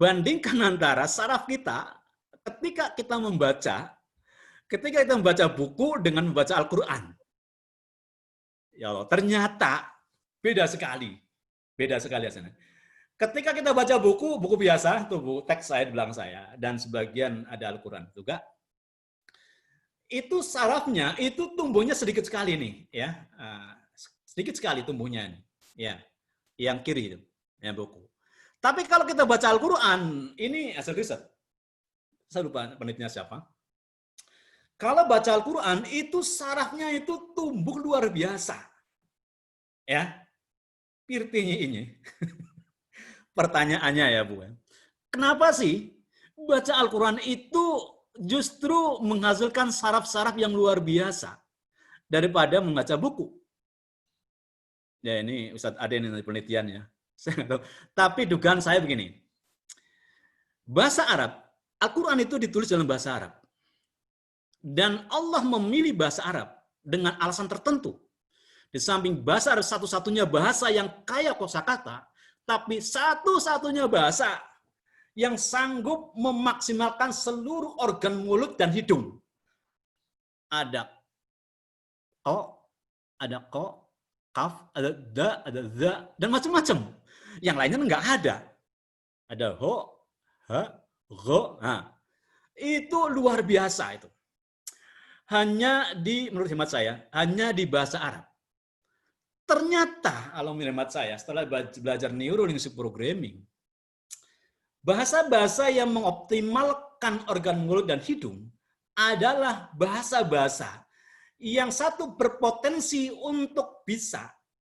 Bandingkan antara saraf kita ketika kita membaca buku dengan membaca Al-Qur'an. Ya Allah, ternyata beda sekali. Beda sekali hasilnya. Ketika kita baca buku biasa, tuh buku teks saya di belakang saya dan sebagian ada Al-Qur'an juga. Itu sarafnya itu tumbuhnya sedikit sekali nih, ya, sedikit sekali tumbuhnya nih, ya, yang kiri itu, yang buku. Tapi kalau kita baca Al-Quran, ini hasil riset, saya lupa penelitinya siapa. Kalau baca Al-Quran itu sarafnya itu tumbuh luar biasa. Ya, pirtinya ini. Pertanyaannya ya Bu. Kenapa sih baca Al-Quran itu justru menghasilkan saraf-saraf yang luar biasa daripada membaca buku? Ya ini Ustadz ada ini penelitiannya. Saya nggak tahu. Tapi dugaan saya begini. Bahasa Arab, Al-Quran itu ditulis dalam bahasa Arab. Dan Allah memilih bahasa Arab dengan alasan tertentu. Di samping bahasa Arab satu-satunya bahasa yang kaya kosakata, tapi satu-satunya bahasa yang sanggup memaksimalkan seluruh organ mulut dan hidung. Ada ko, ada ko, kaf, ada da, ada za, dan macam-macam. Yang lainnya enggak ada. Ada ho, ha, go. Nah, itu luar biasa itu. Menurut hemat saya, hanya di bahasa Arab. Ternyata, kalau menurut hemat saya, setelah belajar neurolinguistic programming, bahasa-bahasa yang mengoptimalkan organ mulut dan hidung adalah bahasa-bahasa yang satu berpotensi untuk bisa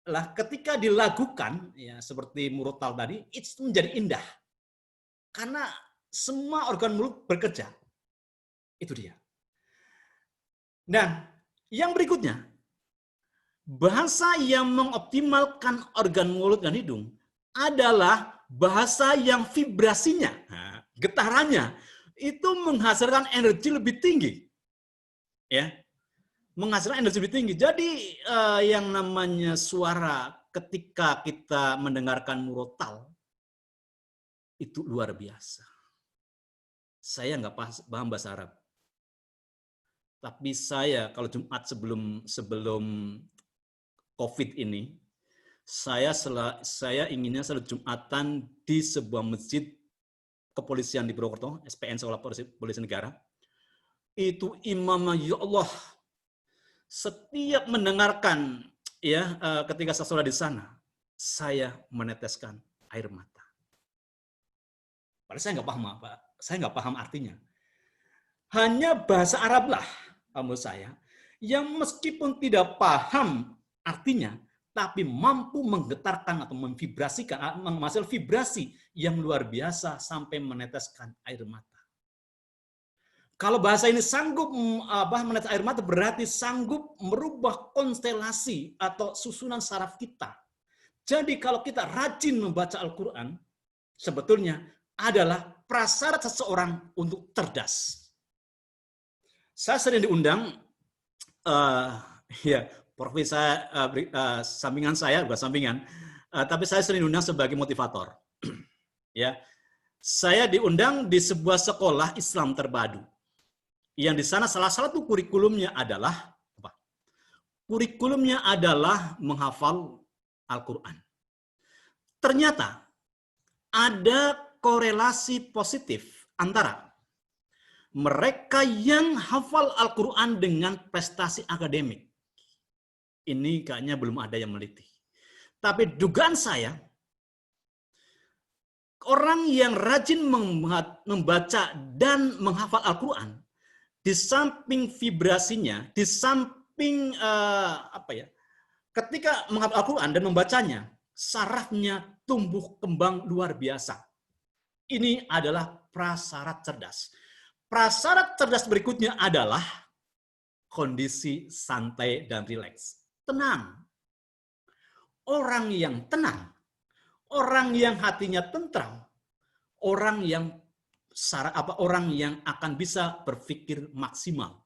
lah ketika dilakukan, ya seperti murotal tadi, itu menjadi indah. Karena semua organ mulut bekerja. Itu dia. Nah, yang berikutnya, bahasa yang mengoptimalkan organ mulut dan hidung adalah bahasa yang vibrasinya, getarannya, itu menghasilkan energi lebih tinggi. Ya, menghasilkan energi lebih tinggi. Jadi yang namanya suara ketika kita mendengarkan murotal, itu luar biasa. Saya nggak paham bahasa Arab. Tapi saya kalau Jumat sebelum COVID ini, saya inginnya selalu Jumatan di sebuah masjid kepolisian di Purwokerto, SPN Sekolah Polisi Negara. Itu imamnya, ya Allah, setiap mendengarkan ya ketika saya sholat di sana, saya meneteskan air mata. Padahal saya nggak paham apa, saya nggak paham artinya. Hanya bahasa Arab lah, menurut saya, yang meskipun tidak paham artinya, tapi mampu menggetarkan atau memvibrasikan, menghasilkan vibrasi yang luar biasa sampai meneteskan air mata. Kalau bahasa ini sanggup menetes air mata, berarti sanggup merubah konstelasi atau susunan saraf kita. Jadi kalau kita rajin membaca Al-Quran, sebetulnya adalah prasyarat seseorang untuk cerdas. Saya sering diundang, ya profesi sampingan saya, bukan sampingan, tapi saya sering diundang sebagai motivator. Ya, saya diundang di sebuah sekolah Islam terpadu, yang di sana salah satu kurikulumnya adalah apa? Kurikulumnya adalah menghafal Al-Quran. Ternyata ada korelasi positif antara mereka yang hafal Al-Quran dengan prestasi akademik. Ini kayaknya belum ada yang meneliti. Tapi dugaan saya, orang yang rajin membaca dan menghafal Al-Quran, di samping vibrasinya, di samping ketika menghafal Al-Quran dan membacanya, sarafnya tumbuh kembang luar biasa. Ini adalah prasyarat cerdas. Prasyarat cerdas berikutnya adalah kondisi santai dan rileks. Tenang. Orang yang tenang, orang yang hatinya tentram, orang yang akan bisa berpikir maksimal.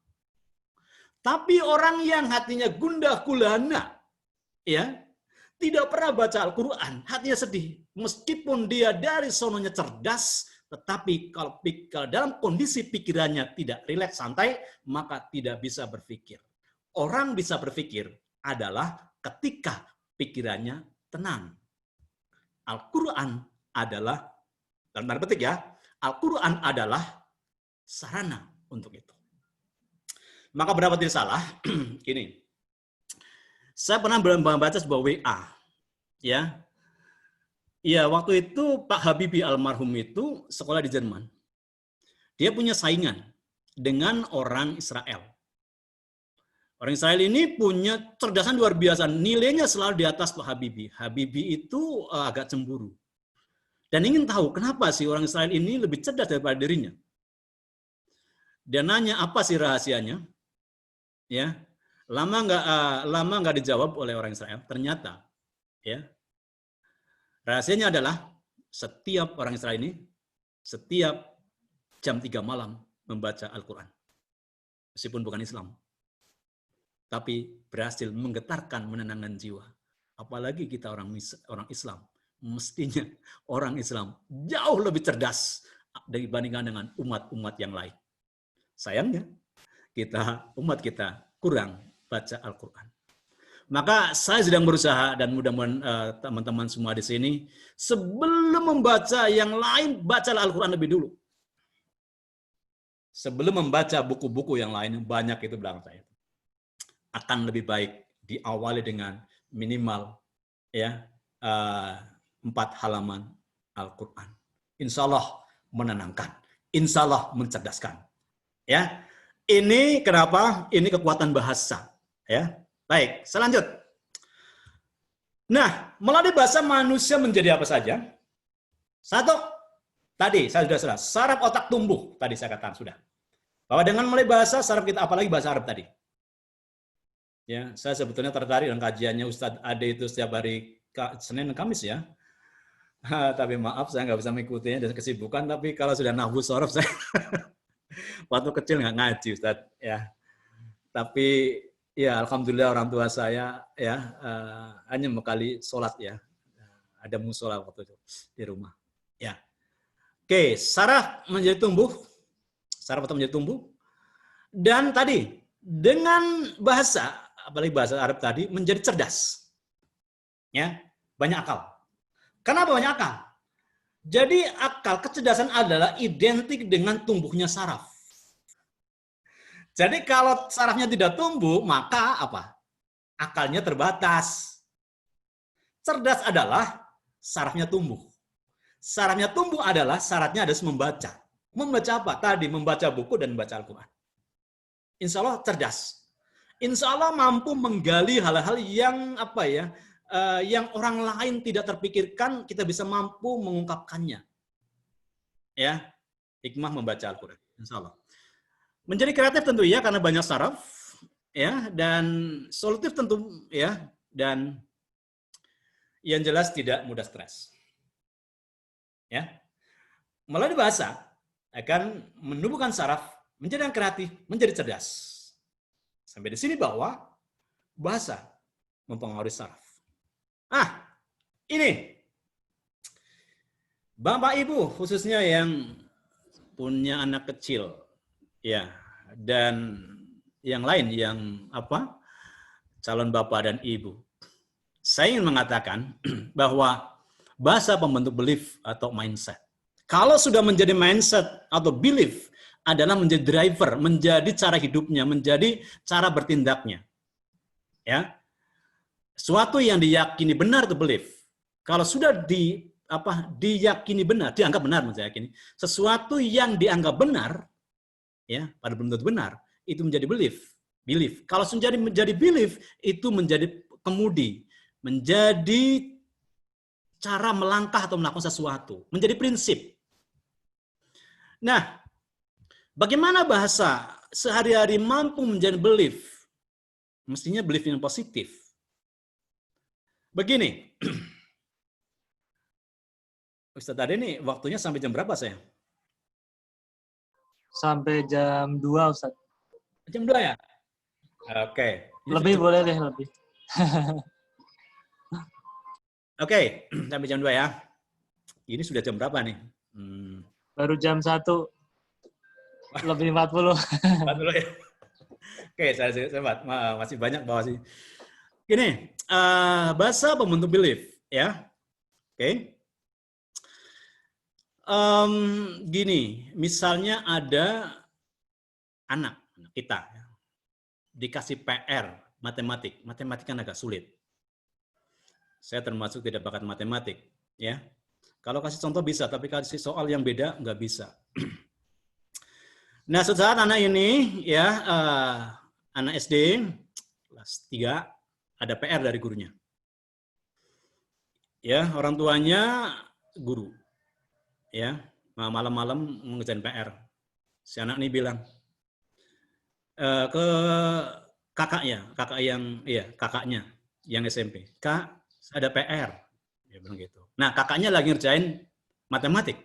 Tapi orang yang hatinya gundah gulana, ya, tidak pernah baca Al-Quran, hatinya sedih. Meskipun dia dari sononya cerdas, tetapi kalau dalam kondisi pikirannya tidak rileks santai, maka tidak bisa berpikir. Orang bisa berpikir adalah ketika pikirannya tenang. Al-Quran adalah, dalam tanda petik ya, Al-Quran adalah sarana untuk itu. Maka berapa tidak salah, gini, saya pernah membaca sebuah WA, ya. Ya, waktu itu Pak Habibie almarhum itu sekolah di Jerman. Dia punya saingan. dengan orang Israel. Orang Israel ini punya cerdasan luar biasa. Nilainya selalu di atas Pak Habibie. Habibie itu agak cemburu. Dan ingin tahu kenapa sih orang Israel ini lebih cerdas daripada dirinya. Dia nanya apa sih rahasianya? Ya, lama nggak dijawab oleh orang Israel. Ternyata, ya, rahasianya adalah setiap orang Israel ini setiap jam 3 malam membaca Al-Quran. Meskipun bukan Islam. Tapi berhasil menggetarkan, menenangkan jiwa. Apalagi kita orang Islam. Mestinya orang Islam jauh lebih cerdas dibandingkan dengan umat-umat yang lain. Sayangnya, umat kita kurang baca Al-Quran. Maka saya sedang berusaha dan mudah-mudahan teman-teman semua di sini sebelum membaca yang lain, bacalah Al-Quran lebih dulu. Sebelum membaca buku-buku yang lain, banyak itu belakang saya. Akan lebih baik diawali dengan minimal ya 4 halaman Al-Quran. Insya Allah menenangkan. Insya Allah mencerdaskan. Ya, ini kenapa? Ini kekuatan bahasa. Ya, baik. Selanjut. Nah, melalui bahasa manusia menjadi apa saja? Satu, tadi saya sudah saraf otak tumbuh. Tadi saya katakan sudah. Bahwa dengan melalui bahasa, saraf kita apalagi bahasa Arab tadi. Ya, saya sebetulnya tertarik dengan kajiannya Ustadz Ade itu setiap hari Senin dan Kamis ya. Tapi maaf saya nggak bisa mengikutinya dan kesibukan. Tapi kalau sudah nahwu sorof saya waktu kecil nggak ngaji Ustadz ya. Tapi ya alhamdulillah orang tua saya ya hanya sekali sholat ya. Ada musola waktu itu di rumah. Ya. Oke, saraf menjadi tumbuh. Saraf otak menjadi tumbuh. Dan tadi dengan bahasa apalagi bahasa Arab tadi menjadi cerdas. Ya, banyak akal. Kenapa banyak akal? Jadi akal, kecerdasan adalah identik dengan tumbuhnya saraf. Jadi kalau sarafnya tidak tumbuh, maka apa? Akalnya terbatas. Cerdas adalah sarafnya tumbuh. Sarafnya tumbuh adalah syaratnya harus membaca. Membaca apa? Tadi membaca buku dan membaca Al-Quran. Insya Allah cerdas. Insya Allah mampu menggali hal-hal yang apa ya? Yang orang lain tidak terpikirkan, kita bisa mampu mengungkapkannya. Ya, hikmah membaca Al-Quran, insya Allah. Menjadi kreatif tentu ya, karena banyak saraf, ya, dan solutif tentu ya, dan yang jelas tidak mudah stres. Ya, melalui bahasa akan menumbuhkan saraf, menjadi yang kreatif, menjadi cerdas. Sampai di sini bahwa bahasa mempengaruhi saraf. Ini Bapak Ibu khususnya yang punya anak kecil ya dan yang lain yang calon bapak dan ibu. Saya ingin mengatakan bahwa bahasa pembentuk belief atau mindset. Kalau sudah menjadi mindset atau belief adalah menjadi driver, menjadi cara hidupnya, menjadi cara bertindaknya. Ya. Suatu yang diyakini benar itu belief. Kalau sudah diyakini benar, dianggap benar menjadi sesuatu yang dianggap benar, ya, pada belum tentu benar, itu menjadi belief. Kalau sudah menjadi belief, itu menjadi kemudi, menjadi cara melangkah atau melakukan sesuatu, menjadi prinsip. Nah, bagaimana bahasa sehari-hari mampu menjadi belief? Mestinya belief yang positif. Begini, Ustadz Ade ini waktunya sampai jam berapa saya? Sampai jam 2, Ustadz. Jam 2 ya? Oke. Lebih boleh deh, lebih. Oke, sampai jam 2 ya. Ini sudah jam berapa nih? Baru jam 1. Lebih 40. 40 ya? Oke, saya masih banyak bawa sih. Gini, bahasa pembentuk belief, ya. Oke. Gini, misalnya ada anak kita dikasih PR matematik kan agak sulit. Saya termasuk tidak bakat matematik, ya. Kalau kasih contoh bisa, tapi kasih soal yang beda nggak bisa. Nah, suatu saat anak ini ya anak SD kelas 3 ada PR dari gurunya. Ya, orang tuanya guru. Ya, malam-malam mengerjain PR. Si anak ini bilang ke kakaknya yang SMP. Kak, ada PR. Dia bilang gitu. Nah, kakaknya lagi ngerjain matematik.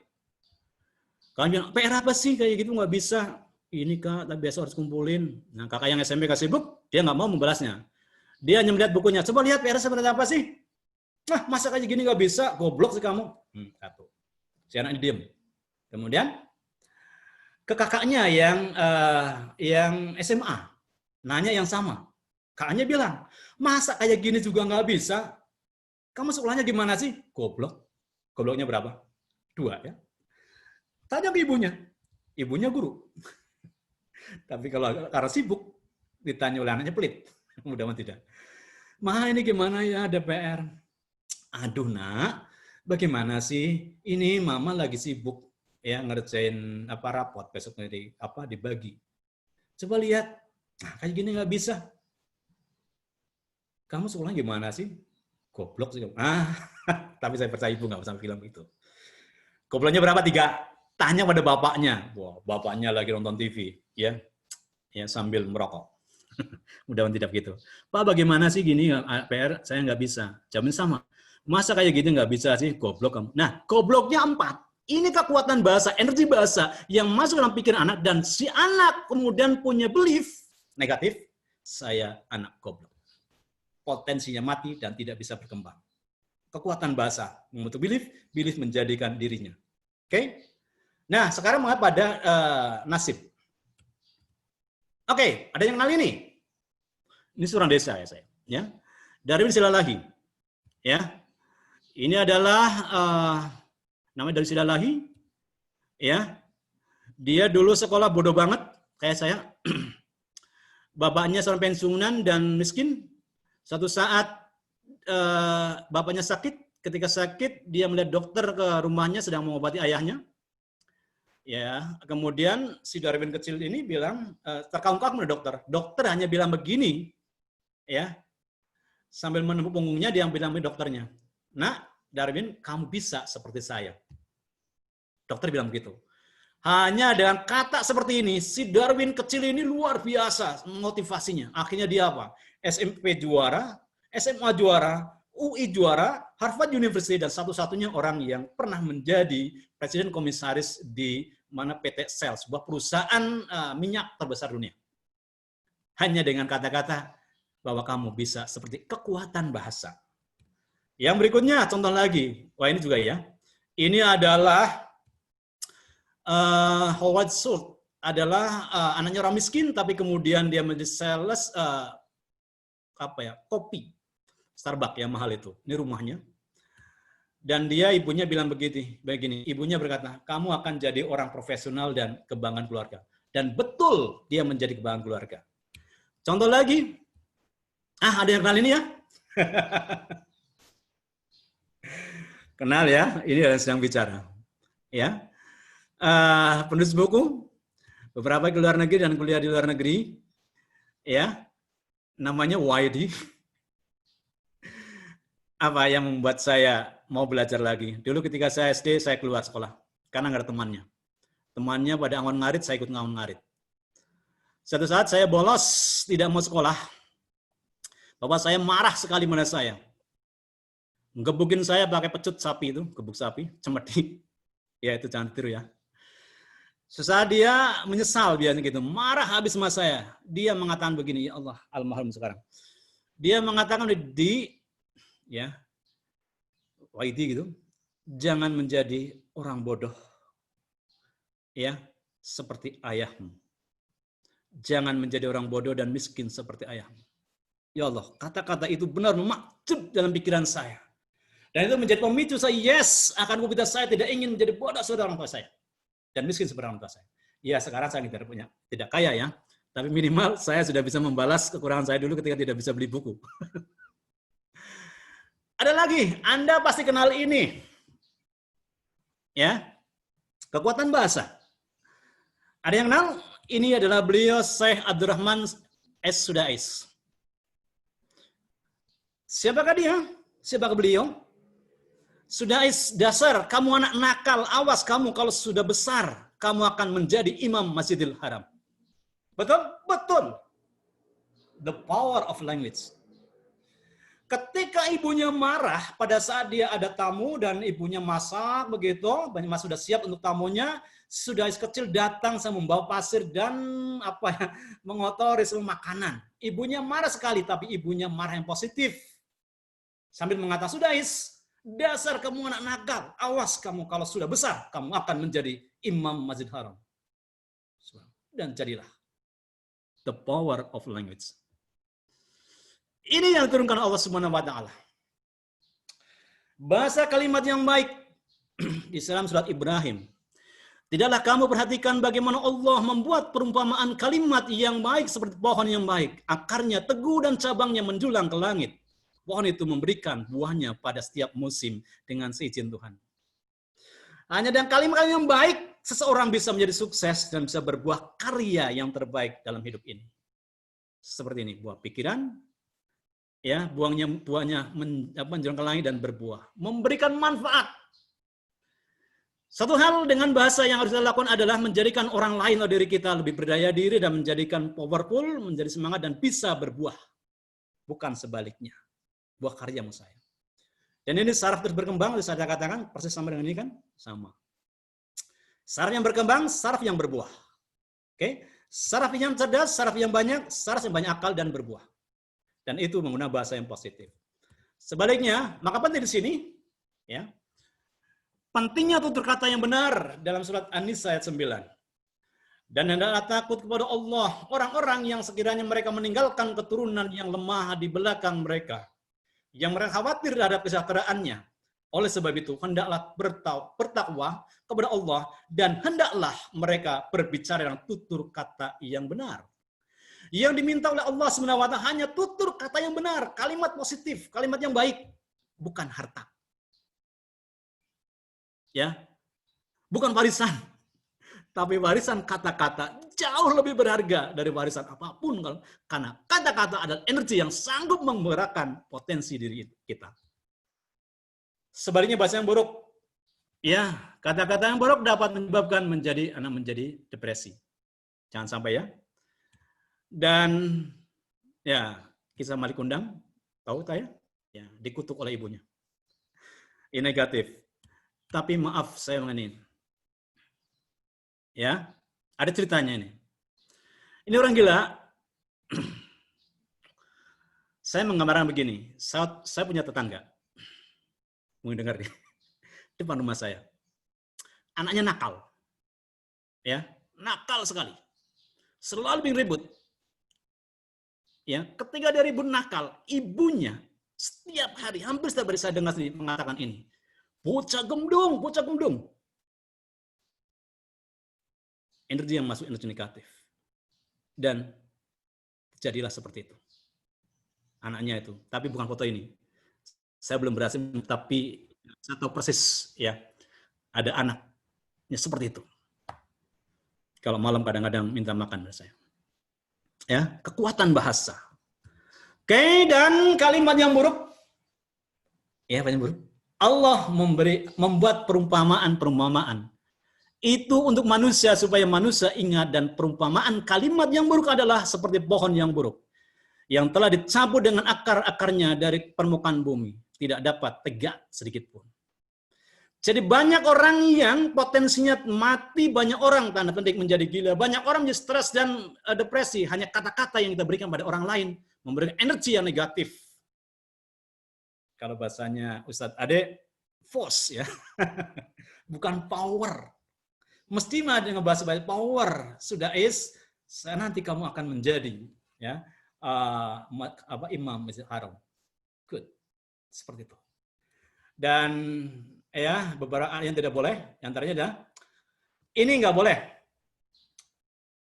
Kakaknya bilang, PR apa sih kayak gitu nggak bisa. Ini Kak, tapi besok harus kumpulin. Nah, kakak yang SMP kasih book, dia nggak mau membalasnya. Dia hanya melihat bukunya. Coba lihat PR seperti apa sih? Nah, masa kayak gini nggak bisa? Goblok sih kamu. Satu. Si anak ini diem. Kemudian ke kakaknya yang SMA, nanya yang sama. Kakaknya bilang, masa kayak gini juga nggak bisa? Kamu sekolahnya gimana sih? Goblok. Gobloknya berapa? 2 ya. Tanya ke ibunya. Ibunya guru. Tapi kalau karena sibuk, ditanya oleh anaknya pelit. Mudah-mudahan tidak. Ma, ini gimana ya, ada PR. Aduh nak, bagaimana sih? Ini mama lagi sibuk ya ngerjain rapot besok dibagi. Coba lihat, nah, kayak gini nggak bisa. Kamu sekolah gimana sih? Goblok sih. Tapi saya percaya ibu nggak usah film itu. Gobloknya berapa? 3. Tanya pada bapaknya. Wah, bapaknya lagi nonton TV, ya sambil merokok. Mudah-mudahan tidak begitu. Pak, bagaimana sih gini PR? Saya nggak bisa. Jamin sama. Masa kayak gitu nggak bisa sih? Goblok kamu. Nah, gobloknya 4. Ini kekuatan bahasa, energi bahasa yang masuk dalam pikiran anak dan si anak kemudian punya belief negatif. Saya anak goblok. Potensinya mati dan tidak bisa berkembang. Kekuatan bahasa membentuk belief menjadikan dirinya. Oke? Nah, sekarang mengenai pada nasib. Oke, ada yang kenal ini? Ini seorang desa ya saya. Ya, Darwin Silalahi. Ya, ini adalah namanya Darwin Silalahi. Ya, dia dulu sekolah bodoh banget kayak saya. Bapaknya seorang pensiunan dan miskin. Suatu saat bapaknya sakit. Ketika sakit, dia melihat dokter ke rumahnya sedang mengobati ayahnya. Ya, kemudian si Darwin kecil ini bilang terkagum-kagum oleh dokter. Dokter hanya bilang begini, ya, sambil menepuk punggungnya dia bilang ke dokternya, "Nak, Darwin, kamu bisa seperti saya." Dokter bilang begitu. Hanya dengan kata seperti ini, si Darwin kecil ini luar biasa motivasinya. Akhirnya dia apa? SMP juara, SMA juara, UI juara, Harvard University, dan satu-satunya orang yang pernah menjadi presiden komisaris di mana PT Shell, sebuah perusahaan minyak terbesar dunia. Hanya dengan kata-kata bahwa kamu bisa seperti kekuatan bahasa. Yang berikutnya, contoh lagi. Wah, ini juga ya. Ini adalah Howard Schultz. Adalah anaknya orang miskin, tapi kemudian dia menjadi sales kopi. Starbucks yang mahal itu. Ini rumahnya. Dan ibunya bilang begini, ibunya berkata, kamu akan jadi orang profesional dan kebanggaan keluarga. Dan betul dia menjadi kebanggaan keluarga. Contoh lagi, ada yang kenal ini ya? Kenal ya, ini yang sedang bicara. Ya, penulis buku, beberapa ke luar negeri dan kuliah di luar negeri, ya, namanya YD. Apa yang membuat saya mau belajar lagi? Dulu ketika saya SD, saya keluar sekolah karena nggak ada temannya. Temannya pada angon ngarit, saya ikut ngangon ngarit. Suatu saat saya bolos, tidak mau sekolah. Bapak saya marah sekali pada saya. Ngebukin saya pakai pecut sapi itu, gebuk sapi, cemeti. Ya itu jangan tiru ya. Sesaat dia menyesal biasanya gitu, marah habis sama saya. Dia mengatakan begini, ya Allah, almarhum sekarang. Dia mengatakan YD gitu, jangan menjadi orang bodoh, ya, seperti ayahmu. Jangan menjadi orang bodoh dan miskin seperti ayahmu. Ya Allah, kata-kata itu benar memakcub dalam pikiran saya. Dan itu menjadi pemicu saya, yes, akan kubitas saya tidak ingin menjadi bodoh seperti orang tua saya. Dan miskin seperti orang tua saya. Ya, sekarang saya tidak kaya ya, tapi minimal saya sudah bisa membalas kekurangan saya dulu ketika tidak bisa beli buku. Ada lagi, Anda pasti kenal ini. Ya. Kekuatan bahasa. Ada yang kenal? Ini adalah beliau Syekh Abdurrahman As-Sudais. Siapakah dia? Siapakah beliau? Sudais, dasar kamu anak nakal, awas kamu kalau sudah besar, kamu akan menjadi imam Masjidil Haram. Betul? Betul. The power of language. Ketika ibunya marah pada saat dia ada tamu dan ibunya masak begitu, Mas sudah siap untuk tamunya, sudah kecil datang sama membawa pasir dan mengotori semua makanan. Ibunya marah sekali, tapi ibunya marah yang positif. Sambil mengatakan, Sudais, dasar kamu anak nakal, awas kamu kalau sudah besar, kamu akan menjadi imam Masjid Haram. Dan jadilah. The power of language. Ini yang diturunkan Allah Subhanahu wa taala. Bahasa kalimat yang baik di dalam surat Ibrahim. Tidaklah kamu perhatikan bagaimana Allah membuat perumpamaan kalimat yang baik seperti pohon yang baik. Akarnya teguh dan cabangnya menjulang ke langit. Pohon itu memberikan buahnya pada setiap musim dengan seizin Tuhan. Hanya dengan kalimat yang baik, seseorang bisa menjadi sukses dan bisa berbuah karya yang terbaik dalam hidup ini. Seperti ini, buah pikiran, ya, buahnya menjulang ke langit dan berbuah, memberikan manfaat. Satu hal dengan bahasa yang harus kita lakukan adalah menjadikan orang lain atau diri kita lebih berdaya diri dan menjadikan powerful, menjadi semangat dan bisa berbuah. Bukan sebaliknya. Buah karya maksud saya. Dan ini saraf terus berkembang, saya katakan persis sama dengan ini kan? Sama. Saraf yang berkembang, saraf yang berbuah. Oke? Saraf yang cerdas, saraf yang banyak, saraf yang banyak akal dan berbuah. Dan itu menggunakan bahasa yang positif. Sebaliknya, maka penting di sini, ya, pentingnya tutur kata yang benar dalam surat An-Nisa ayat 9. Dan hendaklah takut kepada Allah, orang-orang yang sekiranya mereka meninggalkan keturunan yang lemah di belakang mereka, yang mereka khawatir terhadap kesejahteraannya. Oleh sebab itu, hendaklah bertakwa kepada Allah dan hendaklah mereka berbicara dengan tutur kata yang benar. Yang diminta oleh Allah SWT hanya tutur kata yang benar, kalimat positif, kalimat yang baik, bukan harta. Ya, bukan warisan, tapi warisan kata-kata jauh lebih berharga dari warisan apapun, karena kata-kata adalah energi yang sanggup menggerakkan potensi diri kita. Sebaliknya bahasa yang buruk, ya, kata-kata yang buruk dapat menyebabkan menjadi depresi. Jangan sampai ya. Dan ya, kisah Malik Undang, tahu saya? Ya, dikutuk oleh ibunya. Ini negatif. Tapi maaf saya mengenai. Ya, ada ceritanya ini. Ini orang gila. Saya menggambarkan begini. Saya punya tetangga. Mungkin dengar nih. Depan rumah saya. Anaknya nakal. Ya, nakal sekali. Selalu bikin ribut. Ya, ketika dia ribut nakal, ibunya setiap hari, hampir setiap hari saya dengar mengatakan ini. Bocah gemdung, bocah gemdung. Energi yang masuk energi negatif. Dan jadilah seperti itu. Anaknya itu. Tapi bukan foto ini. Saya belum berhasil, tapi saya tahu persis ya. Ada anaknya seperti itu. Kalau malam kadang-kadang minta makan dari saya. Ya, kekuatan bahasa. Oke, dan kalimat yang buruk. Ya, apa yang buruk? Allah membuat perumpamaan. Itu untuk manusia supaya manusia ingat, dan perumpamaan kalimat yang buruk adalah seperti pohon yang buruk yang telah dicabut dengan akar-akarnya dari permukaan bumi, tidak dapat tegak sedikit pun. Jadi banyak orang yang potensinya mati, banyak orang tanda petik menjadi gila, banyak orang menjadi stres dan depresi, hanya kata-kata yang kita berikan pada orang lain memberikan energi yang negatif. Kalau bahasanya Ustadz Ade, force ya, bukan power. Mesti ada yang bahasa power. Sudah nanti kamu akan menjadi ya imam Masjid Haram. Good, seperti itu. Dan ya beberapa yang tidak boleh, antaranya adalah ini nggak boleh.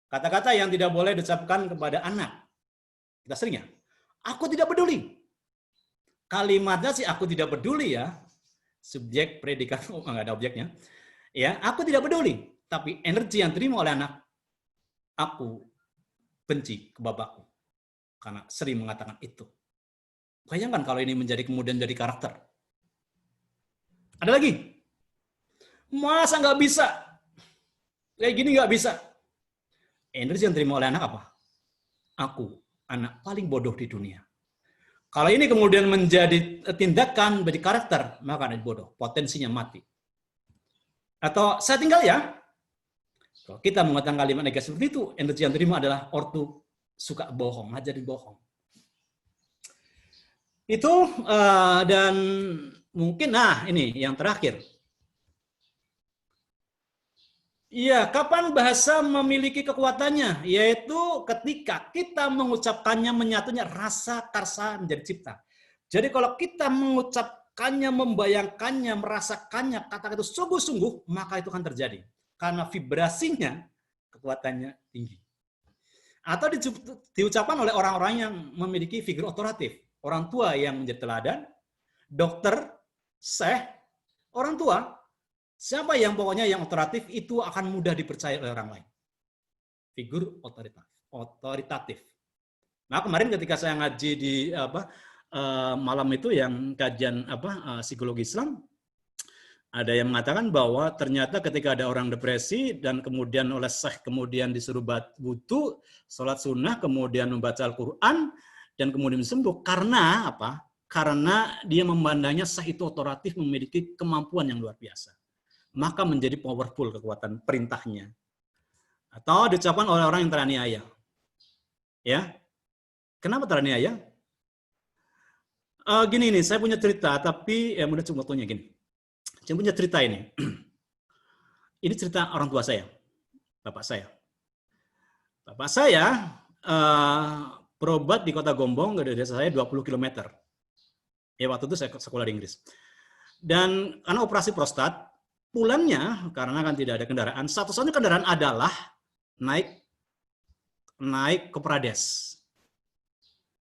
Kata-kata yang tidak boleh diucapkan kepada anak. Kita sering ya, aku tidak peduli. Kalimatnya sih aku tidak peduli ya. Subjek, predikat, nggak ada objeknya. Ya, aku tidak peduli. Tapi energi yang terima oleh anak, aku benci ke bapakku karena sering mengatakan itu. Bayangkan kalau ini menjadi kemudian jadi karakter. Ada lagi, masa nggak bisa? Kayak gini nggak bisa. Energi yang terima oleh anak apa? Aku, anak paling bodoh di dunia. Kalau ini kemudian menjadi tindakan, menjadi karakter, maka anak bodoh, potensinya mati. Atau saya tinggal ya. Kalau kita mengatakan kalimat negatif seperti itu, energi yang terima adalah ortu suka bohong, ngajarin bohong. Itu dan mungkin, ini yang terakhir. Iya, kapan bahasa memiliki kekuatannya? Yaitu ketika kita mengucapkannya, menyatunya, rasa karsa menjadi cipta. Jadi kalau kita mengucapkannya, membayangkannya, merasakannya, kata itu sungguh-sungguh, maka itu akan terjadi. Karena vibrasinya, kekuatannya tinggi. Atau diucapkan oleh orang-orang yang memiliki figur otoratif. Orang tua yang menjadi teladan, dokter, syekh, orang tua, siapa yang pokoknya yang otoritatif itu akan mudah dipercaya oleh orang lain. Figur otoritatif. Nah, kemarin ketika saya ngaji di malam itu yang kajian psikologi Islam, ada yang mengatakan bahwa ternyata ketika ada orang depresi dan kemudian oleh syekh kemudian disuruh wudu, sholat sunnah, kemudian membaca Al-Quran dan kemudian sembuh karena apa? Karena dia memandangnya syekh itu otoratif, memiliki kemampuan yang luar biasa. Maka menjadi powerful kekuatan perintahnya. Atau diucapkan oleh orang yang teraniaya. Ya. Kenapa teraniaya? Gini nih, saya punya cerita, tapi mudah cuma waktunya gini. Saya punya cerita ini. Ini cerita orang tua saya, bapak saya. Bapak saya berobat di Kota Gombong dari desa saya 20 km. Ya, waktu itu saya sekolah di Inggris. Dan karena operasi prostat, pulangnya, karena kan tidak ada kendaraan, satu-satunya kendaraan adalah naik ke Prades.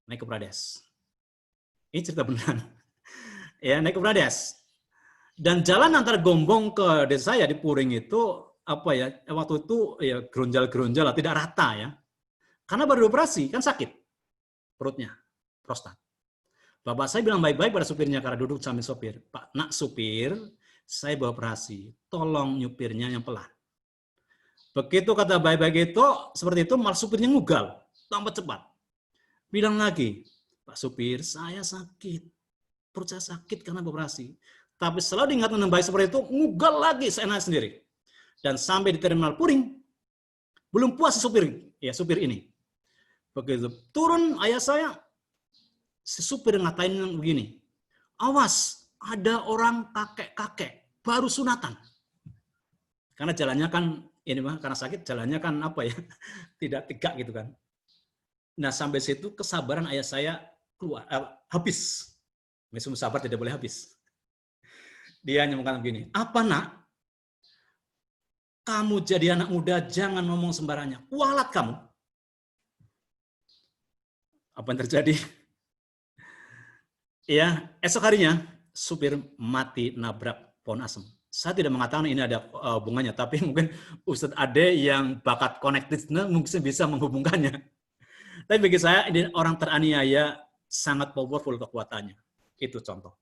Naik ke Prades. Ini cerita beneran. Ya, naik ke Prades. Dan jalan antar Gombong ke desa saya di Puring itu, waktu itu ya geronjal-geronjal, tidak rata ya. Karena baru operasi, kan sakit perutnya, prostat. Bapak saya bilang baik-baik pada supirnya karena duduk sambil sopir. Pak, nak supir, saya bawa operasi, tolong nyupirnya yang pelan. Begitu kata baik-baik itu, seperti itu, malah supirnya ngugal, tambah cepat. Bilang lagi, Pak supir, saya sakit, perut saya sakit karena operasi. Tapi selalu diingatkan dengan baik seperti itu, ngugal lagi seenaknya sendiri. Dan sampai di terminal Puring, belum puas supir ini. Begitu turun ayah saya, si supir ngatain begini, awas, ada orang kakek-kakek baru sunatan. Karena jalannya kan karena sakit jalannya kan tidak tegak gitu kan. Nah, sampai situ kesabaran ayah saya keluar habis. Mesum sabar tidak boleh habis. Dia hanya mengatakan begini, "Apa, Nak? Kamu jadi anak muda jangan ngomong sembarangan. Kualat kamu." Apa yang terjadi? Ya, esok harinya supir mati nabrak pohon asem. Saya tidak mengatakan ini ada hubungannya, tapi mungkin Ustadz Ade yang bakat connectednya mungkin bisa menghubungkannya. Tapi bagi saya ini orang teraniaya sangat powerful kekuatannya. Itu contoh.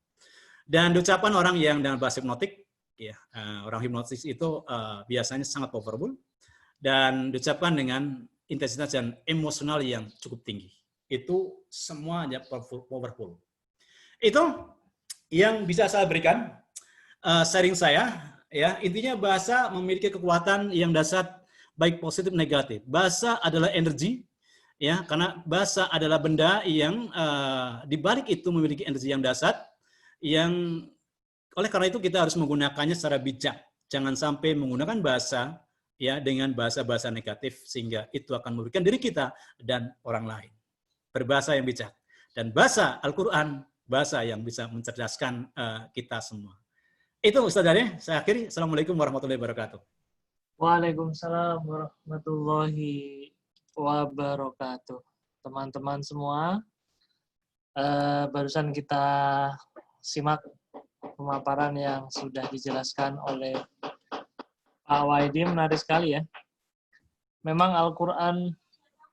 Dan ucapan orang yang dengan bahasa hipnotik, orang hipnotis itu biasanya sangat powerful dan diucapkan dengan intensitas dan emosional yang cukup tinggi. Itu semuanya powerful. Itu yang bisa saya berikan sharing saya. Ya, intinya bahasa memiliki kekuatan yang dasar baik positif negatif. Bahasa adalah energi, ya, karena bahasa adalah benda yang dibalik itu memiliki energi yang dasar. Yang oleh karena itu kita harus menggunakannya secara bijak. Jangan sampai menggunakan bahasa ya dengan bahasa-bahasa negatif sehingga itu akan merugikan diri kita dan orang lain. Berbahasa yang bijak dan bahasa Al-Qur'an, bahasa yang bisa mencerdaskan kita semua. Itu Ustaz Ade, saya akhiri. Assalamualaikum warahmatullahi wabarakatuh. Waalaikumsalam warahmatullahi wabarakatuh. Teman-teman semua, barusan kita simak pemaparan yang sudah dijelaskan oleh Pak Waidi, menarik sekali ya. memang Al-Quran,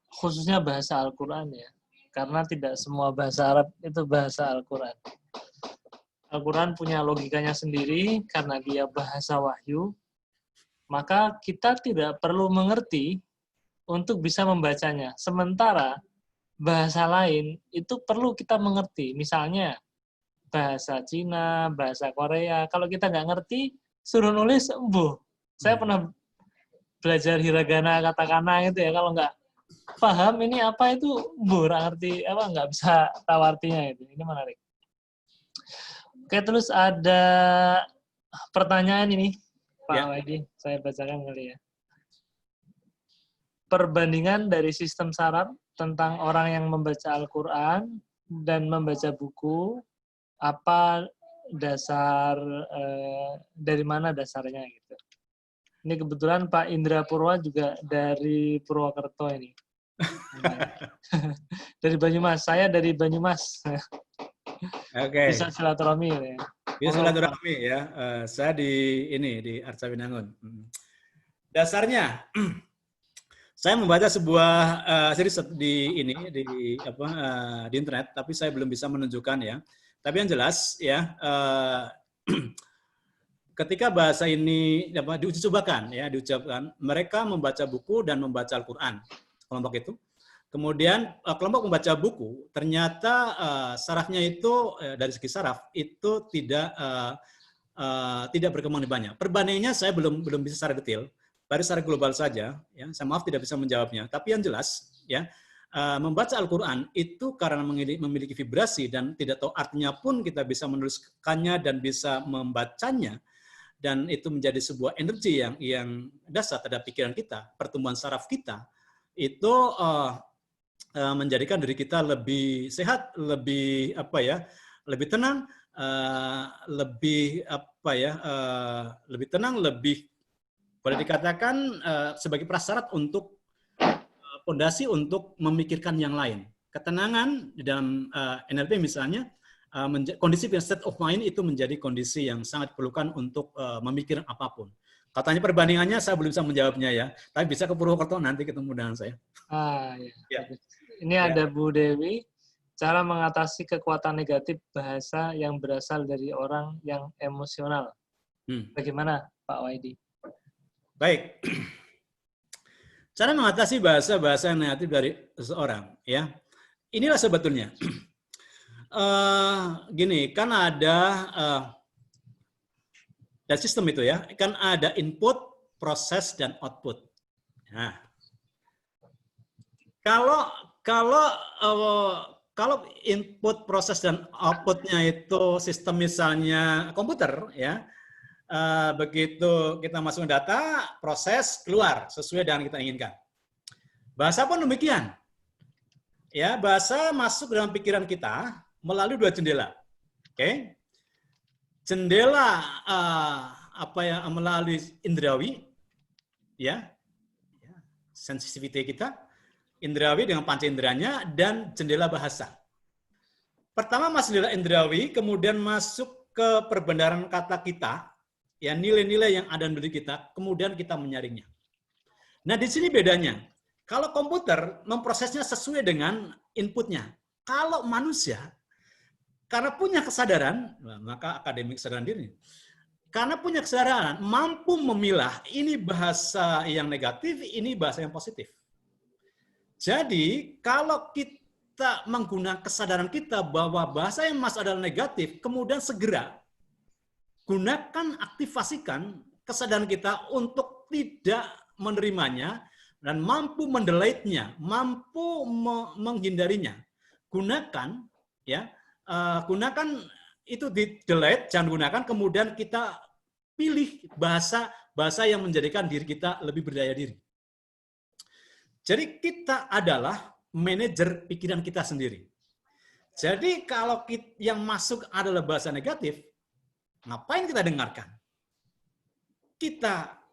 khususnya bahasa Al-Quran ya, karena tidak semua bahasa Arab itu bahasa Al-Quran. Al-Quran punya logikanya sendiri karena dia bahasa wahyu, maka kita tidak perlu mengerti untuk bisa membacanya. Sementara bahasa lain itu perlu kita mengerti. Misalnya bahasa Cina, bahasa Korea. Kalau kita nggak ngerti, suruh nulis, embuh. Saya pernah belajar hiragana, katakana gitu ya. Kalau nggak paham ini apa itu, embuh, nggak ngerti, nggak bisa tahu artinya itu. Ini menarik. Oke, terus ada pertanyaan ini, Pak Waidi. Saya bacakan kali ya. Perbandingan dari sistem saraf tentang orang yang membaca Al-Quran dan membaca buku, apa dasar, dari mana dasarnya gitu. Ini kebetulan Pak Indra Purwa juga dari Purwokerto ini. Dari Banyumas, saya dari Banyumas. Oke. Bisa silaturahmi ya. Bisa silaturahmi ya. Saya di Arca Winangun. Dasarnya, saya membaca sebuah series di internet, tapi saya belum bisa menunjukkan ya. Tapi yang jelas ya, ketika bahasa ini diucapkan, mereka membaca buku dan membaca Al-Quran, kelompok itu. Kemudian kelompok membaca buku, ternyata sarafnya itu dari segi saraf itu tidak berkembang banyak. Perbandingannya saya belum bisa secara detail, baru secara global saja. Ya, saya maaf tidak bisa menjawabnya. Tapi yang jelas, ya, membaca Al-Quran itu karena memiliki vibrasi dan tidak tahu artinya pun kita bisa menuliskannya dan bisa membacanya. Dan itu menjadi sebuah energi yang dasar terhadap pikiran kita, pertumbuhan saraf kita, itu menjadikan diri kita lebih sehat, lebih lebih tenang, lebih tenang, lebih boleh dikatakan sebagai prasyarat untuk fondasi untuk memikirkan yang lain. Ketenangan di dalam NLP misalnya, kondisi state of mind itu menjadi kondisi yang sangat diperlukan untuk memikirkan apapun. Katanya perbandingannya saya belum bisa menjawabnya ya, tapi bisa ke Purwokerto nanti ketemu dengan saya. Ya. Ini ada Bu Dewi, cara mengatasi kekuatan negatif bahasa yang berasal dari orang yang emosional. Bagaimana Pak Waidi? Baik. Cara mengatasi bahasa-bahasa yang negatif dari seseorang, ya. Inilah sebetulnya. Gini, kan ada sistem itu ya, kan ada input, proses, dan output. Nah, kalau input, proses, dan outputnya itu sistem misalnya komputer, ya, begitu kita masuk data, proses keluar sesuai dengan kita inginkan. Bahasa pun demikian. Ya, bahasa masuk dalam pikiran kita melalui dua jendela. Oke. Jendela melalui indrawi, ya. Sensitivity kita, indrawi dengan panca inderanya, dan jendela bahasa. Pertama masuk jendela indrawi, kemudian masuk ke perbendaharaan kata kita, ya, nilai-nilai yang ada di diri kita, kemudian kita menyaringnya. Nah, di sini bedanya. Kalau komputer memprosesnya sesuai dengan inputnya. Kalau manusia, karena punya kesadaran, maka akademik kesadaran diri, karena punya kesadaran, mampu memilah ini bahasa yang negatif, ini bahasa yang positif. Jadi, kalau kita menggunakan kesadaran kita bahwa bahasa yang masuk adalah negatif, kemudian segera gunakan, aktifasikan kesadaran kita untuk tidak menerimanya dan mampu mendelete-nya, mampu menghindarinya. Gunakan, ya, gunakan itu di delete, jangan gunakan. Kemudian kita pilih bahasa yang menjadikan diri kita lebih berdaya diri. Jadi kita adalah manajer pikiran kita sendiri. Jadi kalau yang masuk adalah bahasa negatif, ngapain kita dengarkan? Kita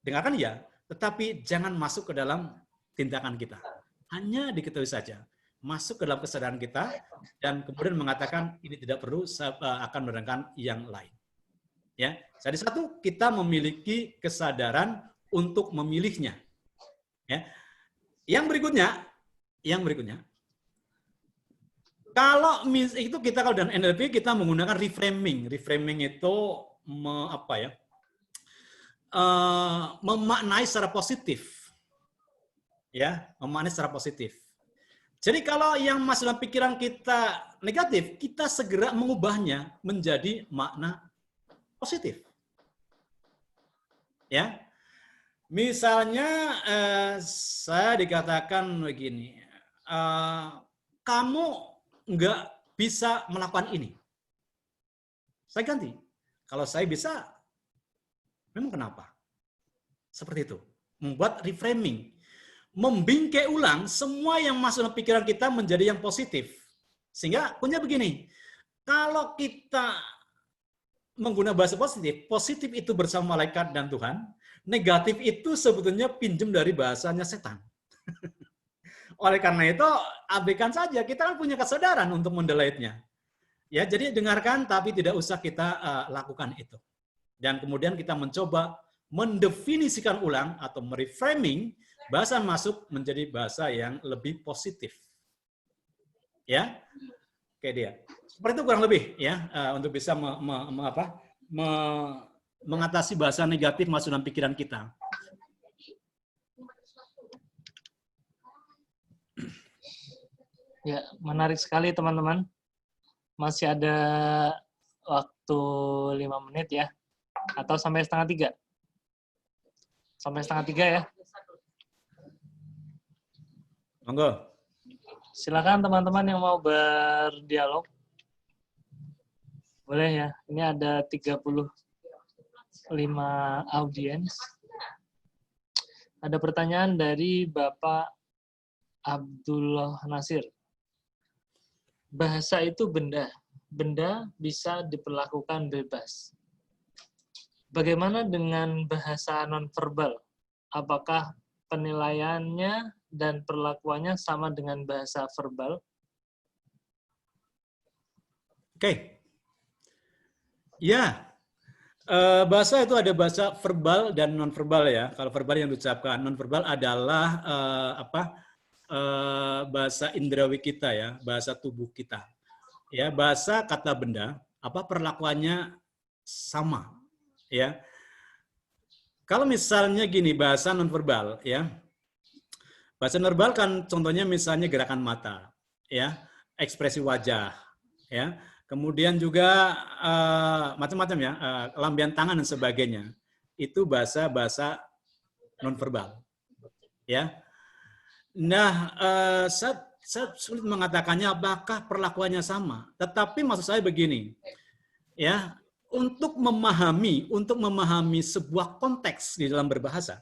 dengarkan ya, tetapi jangan masuk ke dalam tindakan kita. Hanya diketahui saja. Masuk ke dalam kesadaran kita, dan kemudian mengatakan ini tidak perlu, saya akan menerangkan yang lain. Ya, jadi satu, kita memiliki kesadaran untuk memilihnya. Ya. Yang berikutnya, kalau itu kita kalau dalam NLP kita menggunakan reframing. Reframing itu memaknai secara positif. Ya, memaknai secara positif. Jadi kalau yang masuk dalam pikiran kita negatif, kita segera mengubahnya menjadi makna positif. Ya. Misalnya saya dikatakan begini, kamu nggak bisa melakukan ini. Saya ganti. Kalau saya bisa, memang kenapa? Seperti itu. Membuat reframing. Membingkai ulang semua yang masuk dalam pikiran kita menjadi yang positif. Sehingga punya begini, kalau kita menggunakan bahasa positif, positif itu bersama malaikat dan Tuhan, negatif itu sebetulnya pinjam dari bahasanya setan. Oleh karena itu, abaikan saja. Kita kan punya kesadaran untuk mendelete-nya. Ya, jadi dengarkan, tapi tidak usah kita lakukan itu. Dan kemudian kita mencoba mendefinisikan ulang atau mereframing bahasa masuk menjadi bahasa yang lebih positif. Ya, oke dia. Seperti itu kurang lebih ya untuk bisa mengatasi bahasa negatif masuk dalam pikiran kita. Ya, menarik sekali teman-teman. Masih ada waktu 5 menit ya. Atau sampai 2:30. Sampai 2:30 ya. Monggo. Silakan teman-teman yang mau berdialog. Boleh ya. Ini ada 35 audiens. Ada pertanyaan dari Bapak Abdullah Nasir. Bahasa itu benda. Benda bisa diperlakukan bebas. Bagaimana dengan bahasa nonverbal? Apakah penilaiannya dan perlakuannya sama dengan bahasa verbal? Oke. Ya, bahasa itu ada bahasa verbal dan nonverbal ya. Kalau verbal yang diucapkan, nonverbal adalah bahasa indrawi kita ya, bahasa tubuh kita. Ya, bahasa kata benda, perlakuannya sama. Ya, kalau misalnya gini bahasa nonverbal ya, bahasa nonverbal kan contohnya misalnya gerakan mata, ya, ekspresi wajah, ya, kemudian juga macam-macam ya, lambian tangan dan sebagainya, itu bahasa nonverbal, ya. Nah, saya sulit mengatakannya apakah perlakuannya sama, tetapi maksud saya begini, ya. Untuk memahami sebuah konteks di dalam berbahasa,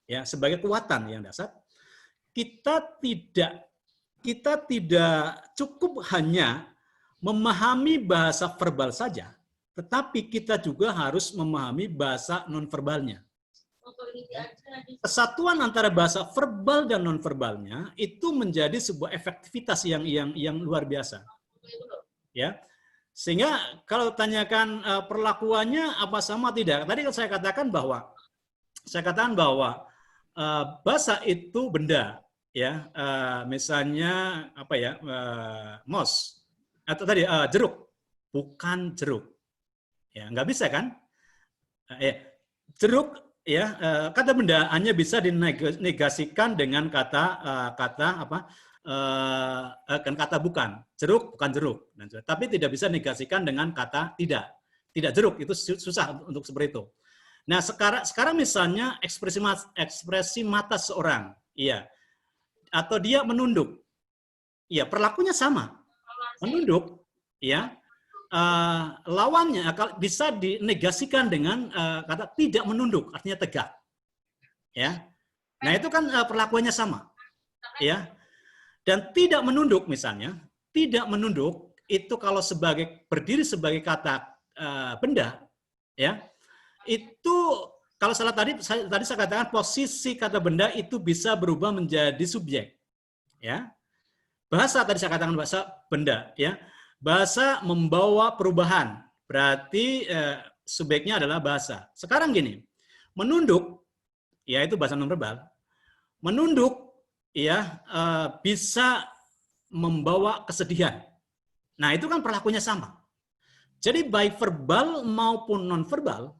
ya sebagai kekuatan yang dasar, kita tidak cukup hanya memahami bahasa verbal saja, tetapi kita juga harus memahami bahasa nonverbalnya. Kesatuan antara bahasa verbal dan nonverbalnya itu menjadi sebuah efektivitas yang luar biasa, ya. Sehingga kalau tanyakan perlakuannya apa sama tidak, tadi saya katakan bahwa bahasa itu benda, ya, misalnya mouse atau tadi jeruk, bukan jeruk, ya nggak bisa kan? Jeruk, ya, kata benda hanya bisa dinegasikan dengan kata bukan, jeruk bukan jeruk, tapi tidak bisa negasikan dengan kata tidak jeruk, itu susah untuk seperti itu. Nah sekarang misalnya ekspresi mata seorang, iya, atau dia menunduk, iya, perlakunya sama, menunduk, ya, lawannya bisa dinegasikan dengan kata tidak menunduk, artinya tegak, ya. Nah itu kan perlakuannya sama, ya. Dan tidak menunduk misalnya, tidak menunduk itu kalau berdiri sebagai kata benda, ya, itu kalau tadi saya katakan posisi kata benda itu bisa berubah menjadi subjek, ya. Bahasa tadi saya katakan bahasa benda, ya. Bahasa membawa perubahan, berarti subjeknya adalah bahasa. Sekarang gini, menunduk, ya itu bahasa nonverbal. menunduk ya bisa membawa kesedihan. Nah, itu kan perlakuannya sama. Jadi baik verbal maupun non-verbal,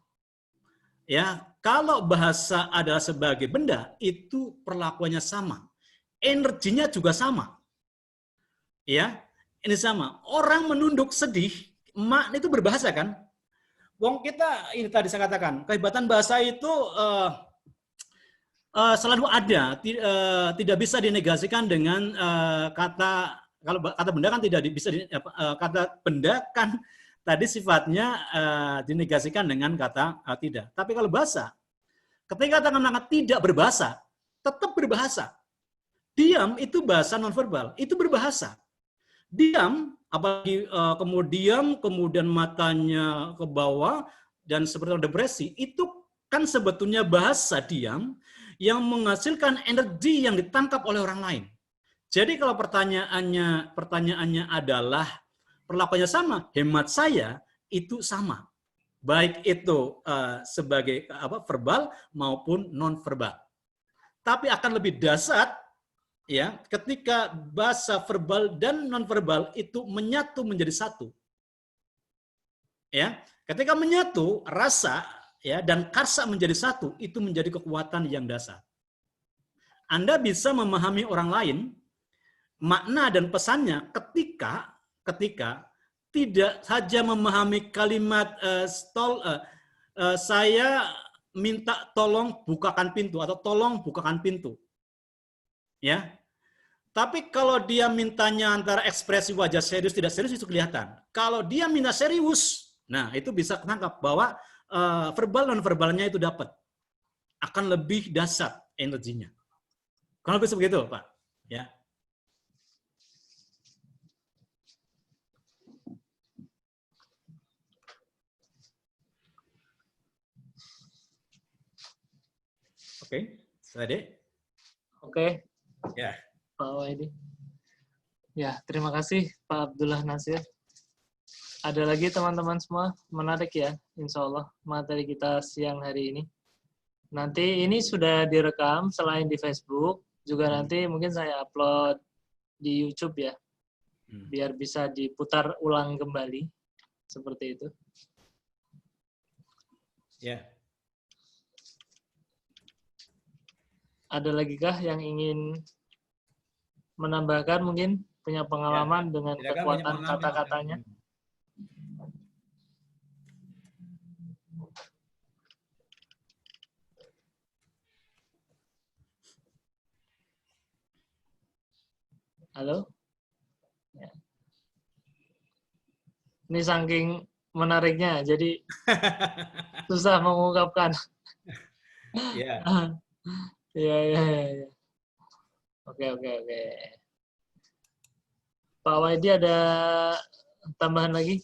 ya kalau bahasa adalah sebagai benda, itu perlakuannya sama. Energinya juga sama. Ya, ini sama. Orang menunduk sedih, mak itu berbahasa kan? Wong kita ini tadi saya katakan, kehebatan bahasa itu selalu ada, tidak bisa dinegasikan dengan kata, kalau kata benda kan tidak bisa kata benda kan tadi sifatnya dinegasikan dengan kata tidak. Tapi kalau bahasa, ketika kata-kata tidak berbahasa, tetap berbahasa. Diam itu bahasa nonverbal, itu berbahasa. Diam, apalagi kemudian matanya ke bawah dan seperti depresi, itu kan sebetulnya bahasa diam yang menghasilkan energi yang ditangkap oleh orang lain. Jadi kalau pertanyaannya adalah perlakuannya sama, hemat saya itu sama. Baik itu sebagai verbal maupun non verbal. Tapi akan lebih dahsyat ya ketika bahasa verbal dan non verbal itu menyatu menjadi satu. Ya, ketika menyatu rasa ya dan karsa menjadi satu, itu menjadi kekuatan yang dasar. Anda bisa memahami orang lain makna dan pesannya ketika tidak saja memahami kalimat saya minta tolong bukakan pintu atau tolong bukakan pintu. Ya. Tapi kalau dia mintanya antara ekspresi wajah serius tidak serius itu kelihatan. Kalau dia minta serius, nah itu bisa ketangkap bahwa verbal non verbalnya itu dapat akan lebih dahsyat energinya. Kalau bisa begitu, Pak. Ya. Oke, Sade. Oke, Ya. Pak Waidi. Ya, terima kasih Pak Abdullah Nasir. Ada lagi teman-teman semua, menarik ya, insya Allah materi kita siang hari ini. Nanti ini sudah direkam selain di Facebook, juga nanti mungkin saya upload di YouTube ya, biar bisa diputar ulang kembali, seperti itu. Ya. Ada lagi kah yang ingin menambahkan mungkin punya pengalaman dengan kekuatan kata-katanya? Halo? Ya. Ini saking menariknya, jadi susah mengungkapkan. Ya. Ya. Oke. Pak Waidi ada tambahan lagi?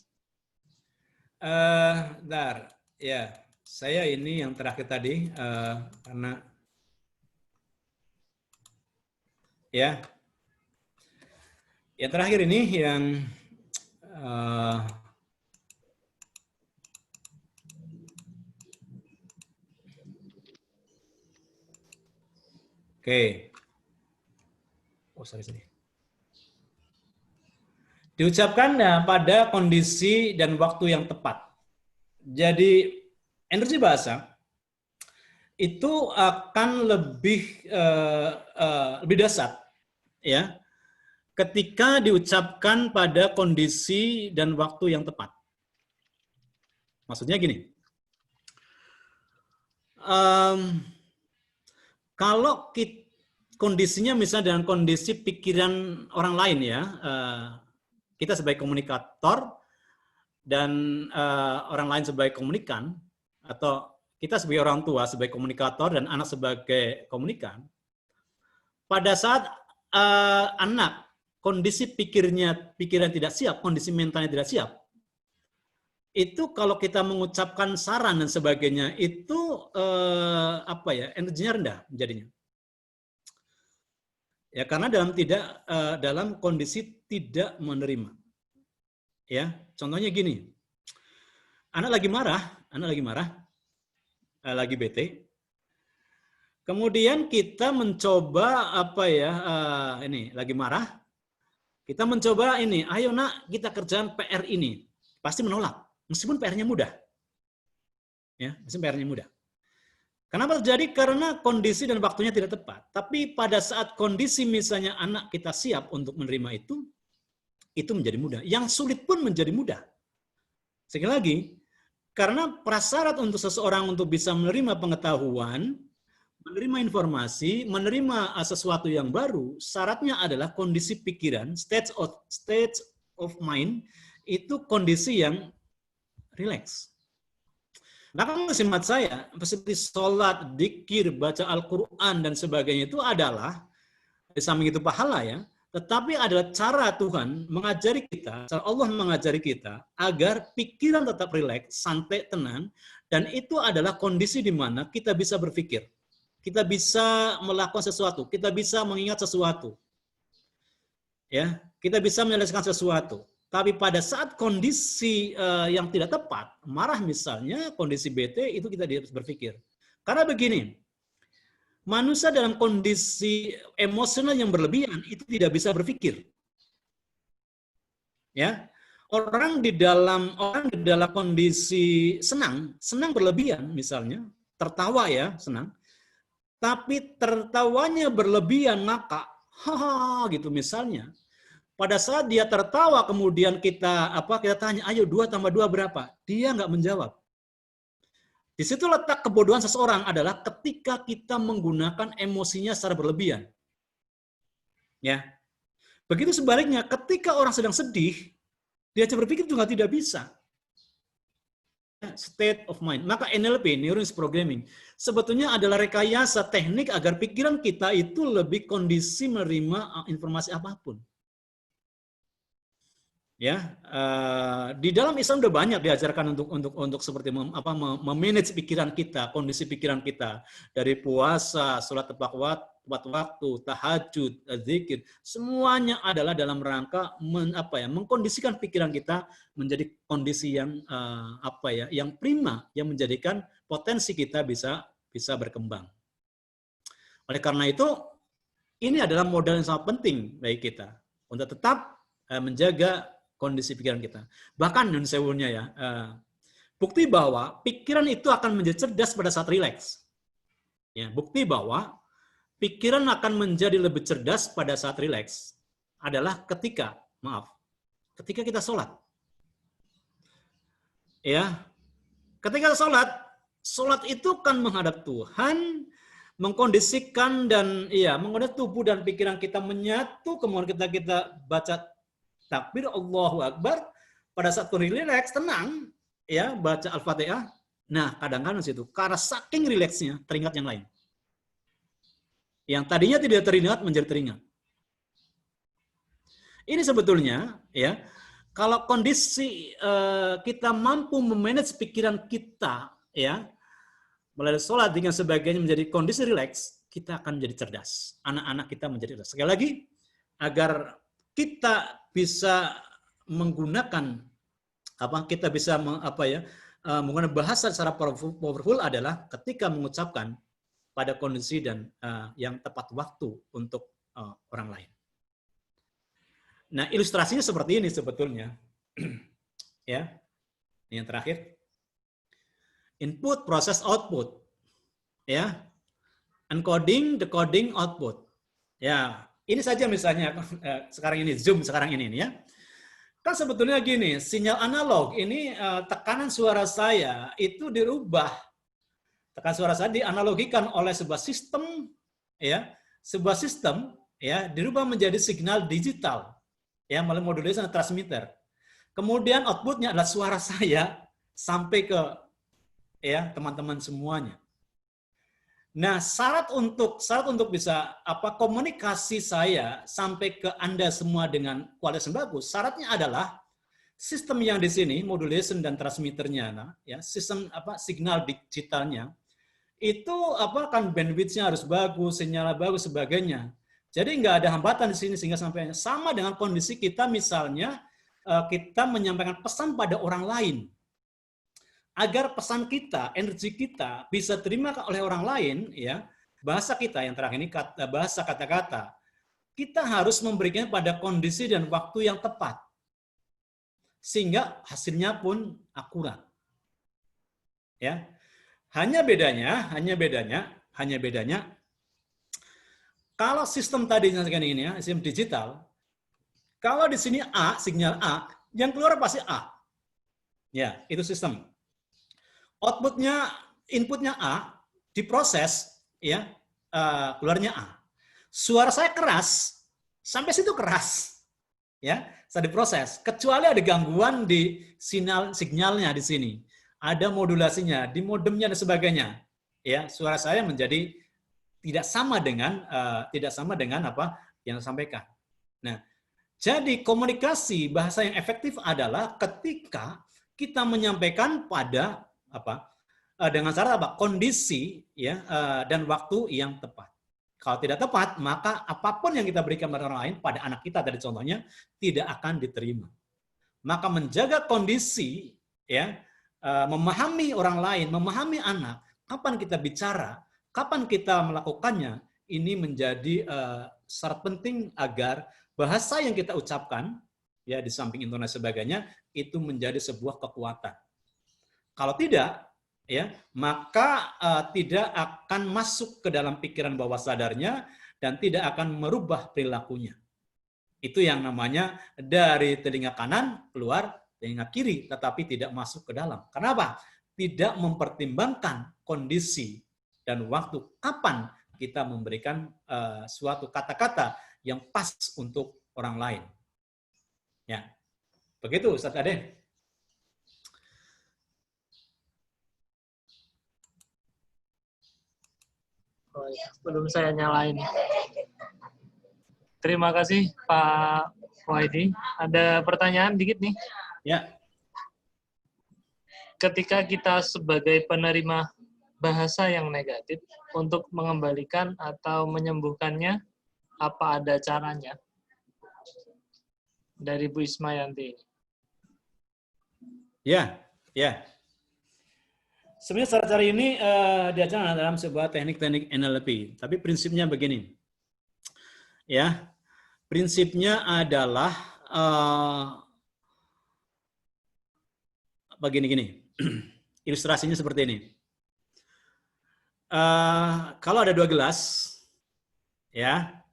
Bentar. Ya, saya ini yang terakhir tadi karena ya. Yang terakhir ini yang oke. Oh, sorry. Diucapkan pada kondisi dan waktu yang tepat. Jadi energi bahasa itu akan lebih dahsyat ya ketika diucapkan pada kondisi dan waktu yang tepat. Maksudnya gini, kalau kondisinya misalnya dengan kondisi pikiran orang lain ya, kita sebagai komunikator dan orang lain sebagai komunikan, atau kita sebagai orang tua sebagai komunikator dan anak sebagai komunikan, pada saat anak kondisi pikiran tidak siap, kondisi mentalnya tidak siap, itu kalau kita mengucapkan saran dan sebagainya itu energinya rendah jadinya. Ya karena dalam kondisi tidak menerima. Ya, contohnya gini. Anak lagi marah, lagi bete. Kemudian kita mencoba ini lagi marah. Kita mencoba ini, ayo nak kita kerjakan PR ini. Pasti menolak, meskipun PR-nya mudah. Ya, meskipun PR-nya mudah. Kenapa terjadi? Karena kondisi dan waktunya tidak tepat. Tapi pada saat kondisi misalnya anak kita siap untuk menerima itu menjadi mudah. Yang sulit pun menjadi mudah. Sekali lagi, karena prasyarat untuk seseorang untuk bisa menerima pengetahuan, menerima informasi, menerima sesuatu yang baru, syaratnya adalah kondisi pikiran, state of mind, itu kondisi yang rileks. Maka simat saya, seperti sholat, dzikir, baca Al-Quran, dan sebagainya itu adalah, di samping itu pahala ya, tetapi adalah cara Tuhan mengajari kita, cara Allah mengajari kita agar pikiran tetap rileks, santai, tenang, dan itu adalah kondisi di mana kita bisa berpikir, kita bisa melakukan sesuatu, kita bisa mengingat sesuatu, ya, kita bisa menyelesaikan sesuatu. Tapi pada saat kondisi yang tidak tepat, marah misalnya, kondisi bete, itu kita harus berpikir. Karena begini, manusia dalam kondisi emosional yang berlebihan itu tidak bisa berpikir. Ya, orang di dalam kondisi senang berlebihan misalnya, tertawa ya, senang. Tapi tertawanya berlebihan ngakak, haha gitu misalnya. Pada saat dia tertawa kemudian kita tanya, ayo 2 tambah 2 berapa? Dia nggak menjawab. Di situ letak kebodohan seseorang adalah ketika kita menggunakan emosinya secara berlebihan. Ya. Begitu sebaliknya, ketika orang sedang sedih, diajak berpikir juga tidak bisa. State of mind. Maka NLP, Neuro Linguistic Programming, sebetulnya adalah rekayasa teknik agar pikiran kita itu lebih kondisi menerima informasi apapun. Ya, di dalam Islam udah banyak diajarkan untuk seperti memanage pikiran kita, kondisi pikiran kita, dari puasa, sholat tepat waktu, tahajud, zikir, semuanya adalah dalam rangka mengkondisikan pikiran kita menjadi kondisi yang yang prima, yang menjadikan potensi kita bisa berkembang. Oleh karena itu, ini adalah modal yang sangat penting bagi kita untuk tetap menjaga kondisi pikiran kita. Bahkan non sewunya ya, bukti bahwa pikiran itu akan menjadi cerdas pada saat rileks. Ya, bukti bahwa pikiran akan menjadi lebih cerdas pada saat rileks adalah ketika kita sholat. Ya, ketika sholat itu kan menghadap Tuhan, mengkondisikan dan mengkondisikan tubuh dan pikiran kita menyatu, kemudian kita baca takbir Allahu Akbar, pada saat kondisi rileks, tenang, ya baca Al-Fatihah. Nah, kadang-kadang situ, karena saking rileksnya teringat yang lain. Yang tadinya tidak teringat menjadi teringat. Ini sebetulnya, ya, kalau kondisi kita mampu memanage pikiran kita, ya, melalui sholat dengan sebagainya menjadi kondisi rileks, kita akan menjadi cerdas. Anak-anak kita menjadi cerdas. Sekali lagi, agar kita bisa menggunakan menggunakan bahasa secara powerful adalah ketika mengucapkan pada kondisi dan yang tepat waktu untuk orang lain. Nah, ilustrasinya seperti ini sebetulnya. Ya. Yang terakhir. Input, proses, output. Ya. Encoding, decoding, output. Ya. Ini saja misalnya sekarang ini Zoom sekarang ini ya. Kan sebetulnya gini, sinyal analog ini tekanan suara saya itu dirubah. Tekanan suara saya dianalogikan oleh sebuah sistem ya, dirubah menjadi signal digital ya melalui modulasi dan transmitter. Kemudian outputnya adalah suara saya sampai ke teman-teman semuanya. Nah, syarat untuk bisa komunikasi saya sampai ke Anda semua dengan kualitas yang bagus, syaratnya adalah sistem yang di sini modulation dan transmitternya, ya, sistem signal digitalnya itu kan bandwidth-nya harus bagus, sinyalnya bagus, sebagainya. Jadi nggak ada hambatan di sini sehingga sampai sama dengan kondisi kita misalnya kita menyampaikan pesan pada orang lain. Agar pesan kita, energi kita bisa terima oleh orang lain, ya, bahasa kita yang terakhir ini bahasa kata-kata, kita harus memberikan pada kondisi dan waktu yang tepat. Sehingga hasilnya pun akurat. Ya. Hanya bedanya kalau sistem tadinya ini ya, sistem digital, kalau di sini A, sinyal A, yang keluar pasti A. Ya, itu sistem. Outputnya, inputnya A, diproses, ya, keluarnya A. Suara saya keras, sampai situ keras, ya, saya diproses. Kecuali ada gangguan di sinyalnya di sini, ada modulasinya, di modemnya dan sebagainya, ya, suara saya menjadi tidak sama dengan apa yang disampaikan. Nah, jadi komunikasi bahasa yang efektif adalah ketika kita menyampaikan pada apa dengan cara apa kondisi ya dan waktu yang tepat. Kalau tidak tepat, maka apapun yang kita berikan pada orang lain, pada anak kita tadi contohnya, tidak akan diterima. Maka menjaga kondisi, ya, memahami orang lain, memahami anak, kapan kita bicara, kapan kita melakukannya, ini menjadi syarat penting agar bahasa yang kita ucapkan, ya di samping intonasi sebagainya, itu menjadi sebuah kekuatan. Kalau tidak, ya, maka tidak akan masuk ke dalam pikiran bawah sadarnya dan tidak akan merubah perilakunya. Itu yang namanya dari telinga kanan keluar telinga kiri, tetapi tidak masuk ke dalam. Kenapa? Tidak mempertimbangkan kondisi dan waktu kapan kita memberikan suatu kata-kata yang pas untuk orang lain. Ya, begitu Ustaz Aden. Oh ya, belum saya nyalain. Terima kasih Pak Waidi. Ada pertanyaan dikit nih. Ya. Ketika kita sebagai penerima bahasa yang negatif, untuk mengembalikan atau menyembuhkannya, apa ada caranya? Dari Bu Ismayanti. Ya, ya. Sebenarnya cara ini diajarkan dalam sebuah teknik-teknik NLP, tapi prinsipnya begini, ya, prinsipnya adalah begini, ilustrasinya seperti ini. Kalau ada 2 gelas, ya,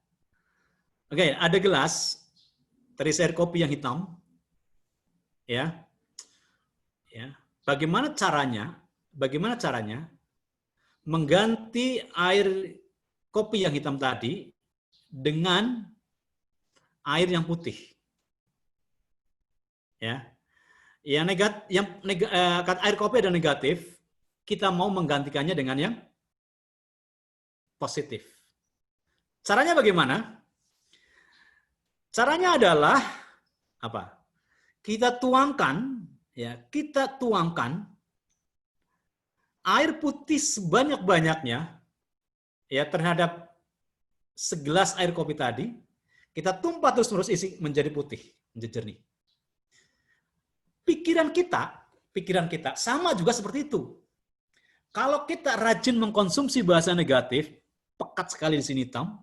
oke, ada gelas terisi air kopi yang hitam, ya, ya, bagaimana caranya mengganti air kopi yang hitam tadi dengan air yang putih. Ya. Air kopi ada negatif, kita mau menggantikannya dengan yang positif. Caranya bagaimana? Caranya adalah apa? Kita tuangkan air putih sebanyak-banyaknya ya terhadap segelas air kopi tadi, kita tumpah terus-menerus isi menjadi putih, menjadi jernih. Pikiran kita sama juga seperti itu. Kalau kita rajin mengkonsumsi bahasa negatif, pekat sekali di sini hitam,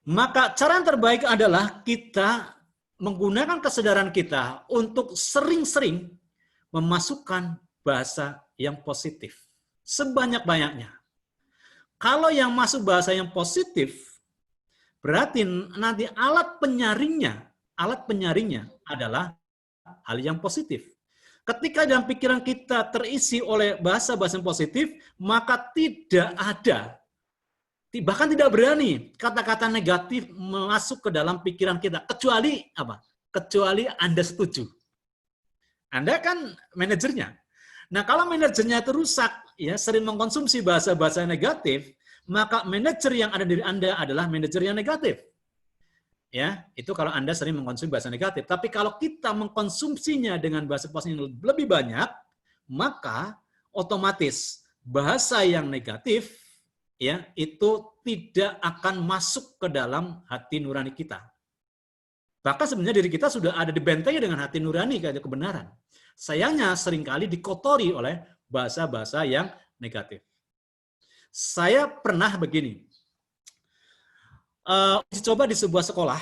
maka cara yang terbaik adalah kita menggunakan kesadaran kita untuk sering-sering memasukkan bahasa yang positif sebanyak-banyaknya. Kalau yang masuk bahasa yang positif, berarti nanti alat penyaringnya adalah hal yang positif. Ketika dalam pikiran kita terisi oleh bahasa-bahasa yang positif, maka tidak ada, bahkan tidak berani kata-kata negatif masuk ke dalam pikiran kita, kecuali apa? Kecuali Anda setuju. Anda kan manajernya. Nah, kalau manajernya itu rusak, ya, sering mengkonsumsi bahasa-bahasa negatif, maka manajer yang ada di diri Anda adalah manajer yang negatif. Ya, itu kalau Anda sering mengkonsumsi bahasa negatif. Tapi kalau kita mengkonsumsinya dengan bahasa positif yang lebih banyak, maka otomatis bahasa yang negatif, ya, itu tidak akan masuk ke dalam hati nurani kita. Bahkan sebenarnya diri kita sudah ada dibentengi dengan hati nurani kayak kebenaran. Sayangnya seringkali dikotori oleh bahasa-bahasa yang negatif. Saya pernah begini, coba di sebuah sekolah,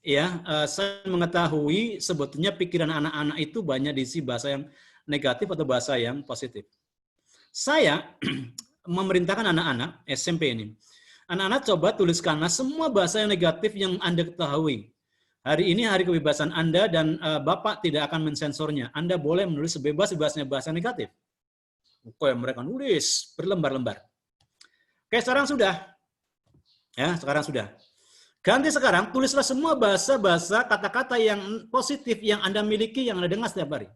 ya, saya mengetahui sebetulnya pikiran anak-anak itu banyak diisi bahasa yang negatif atau bahasa yang positif. Saya memerintahkan anak-anak SMP ini, anak-anak coba tuliskanlah semua bahasa yang negatif yang Anda ketahui. Hari ini hari kebebasan Anda dan Bapak tidak akan mensensornya. Anda boleh menulis sebebas-bebasnya bahasa negatif. Oke, mereka nulis berlembar-lembar. Oke, sekarang sudah. Ya, sekarang sudah. Ganti sekarang, tulislah semua bahasa-bahasa kata-kata yang positif yang Anda miliki, yang Anda dengar setiap hari.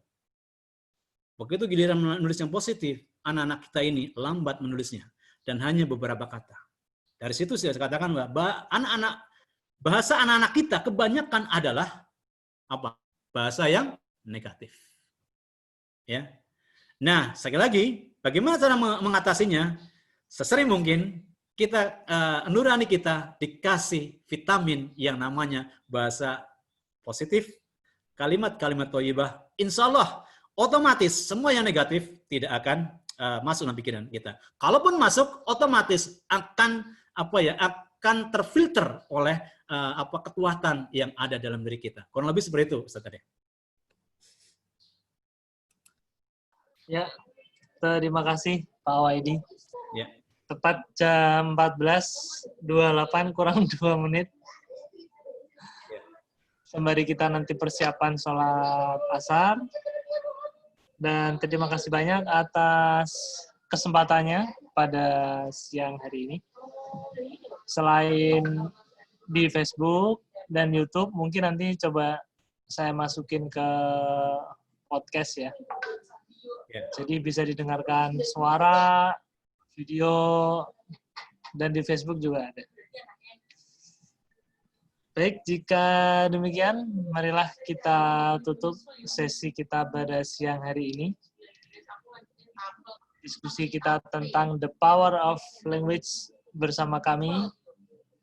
Begitu giliran menulis yang positif, anak-anak kita ini lambat menulisnya. Dan hanya beberapa kata. Dari situ saya katakan bahwa bahasa anak-anak kita kebanyakan adalah apa? Bahasa yang negatif. Ya. Nah, sekali lagi, bagaimana cara mengatasinya? Sesering mungkin kita nurani kita dikasih vitamin yang namanya bahasa positif, kalimat-kalimat thayyibah. Insya Allah otomatis semua yang negatif tidak akan masuk dalam pikiran kita. Kalaupun masuk, otomatis akan akan terfilter oleh kekuatan yang ada dalam diri kita. Kurang lebih seperti itu, Ustaz. Ya, terima kasih Pak Waidi. Ya. Tepat jam 14.28 kurang 2 menit. Sembari kita nanti persiapan sholat asar. Dan terima kasih banyak atas kesempatannya pada siang hari ini. Selain di Facebook dan YouTube, mungkin nanti coba saya masukin ke podcast ya. Jadi bisa didengarkan suara, video, dan di Facebook juga ada. Baik, jika demikian, marilah kita tutup sesi kita pada siang hari ini. Diskusi kita tentang the power of language bersama kami,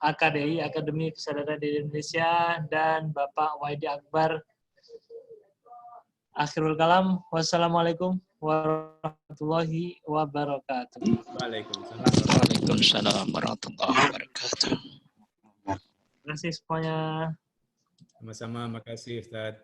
AKDI, Akademi Kesadaran Diri Indonesia, dan Bapak Waidi Akbar. Akhirul kalam, wassalamualaikum warahmatullahi wabarakatuh. Waalaikumsalam warahmatullahi wabarakatuh. Terima kasih semuanya. Sama-sama, makasih Ustaz.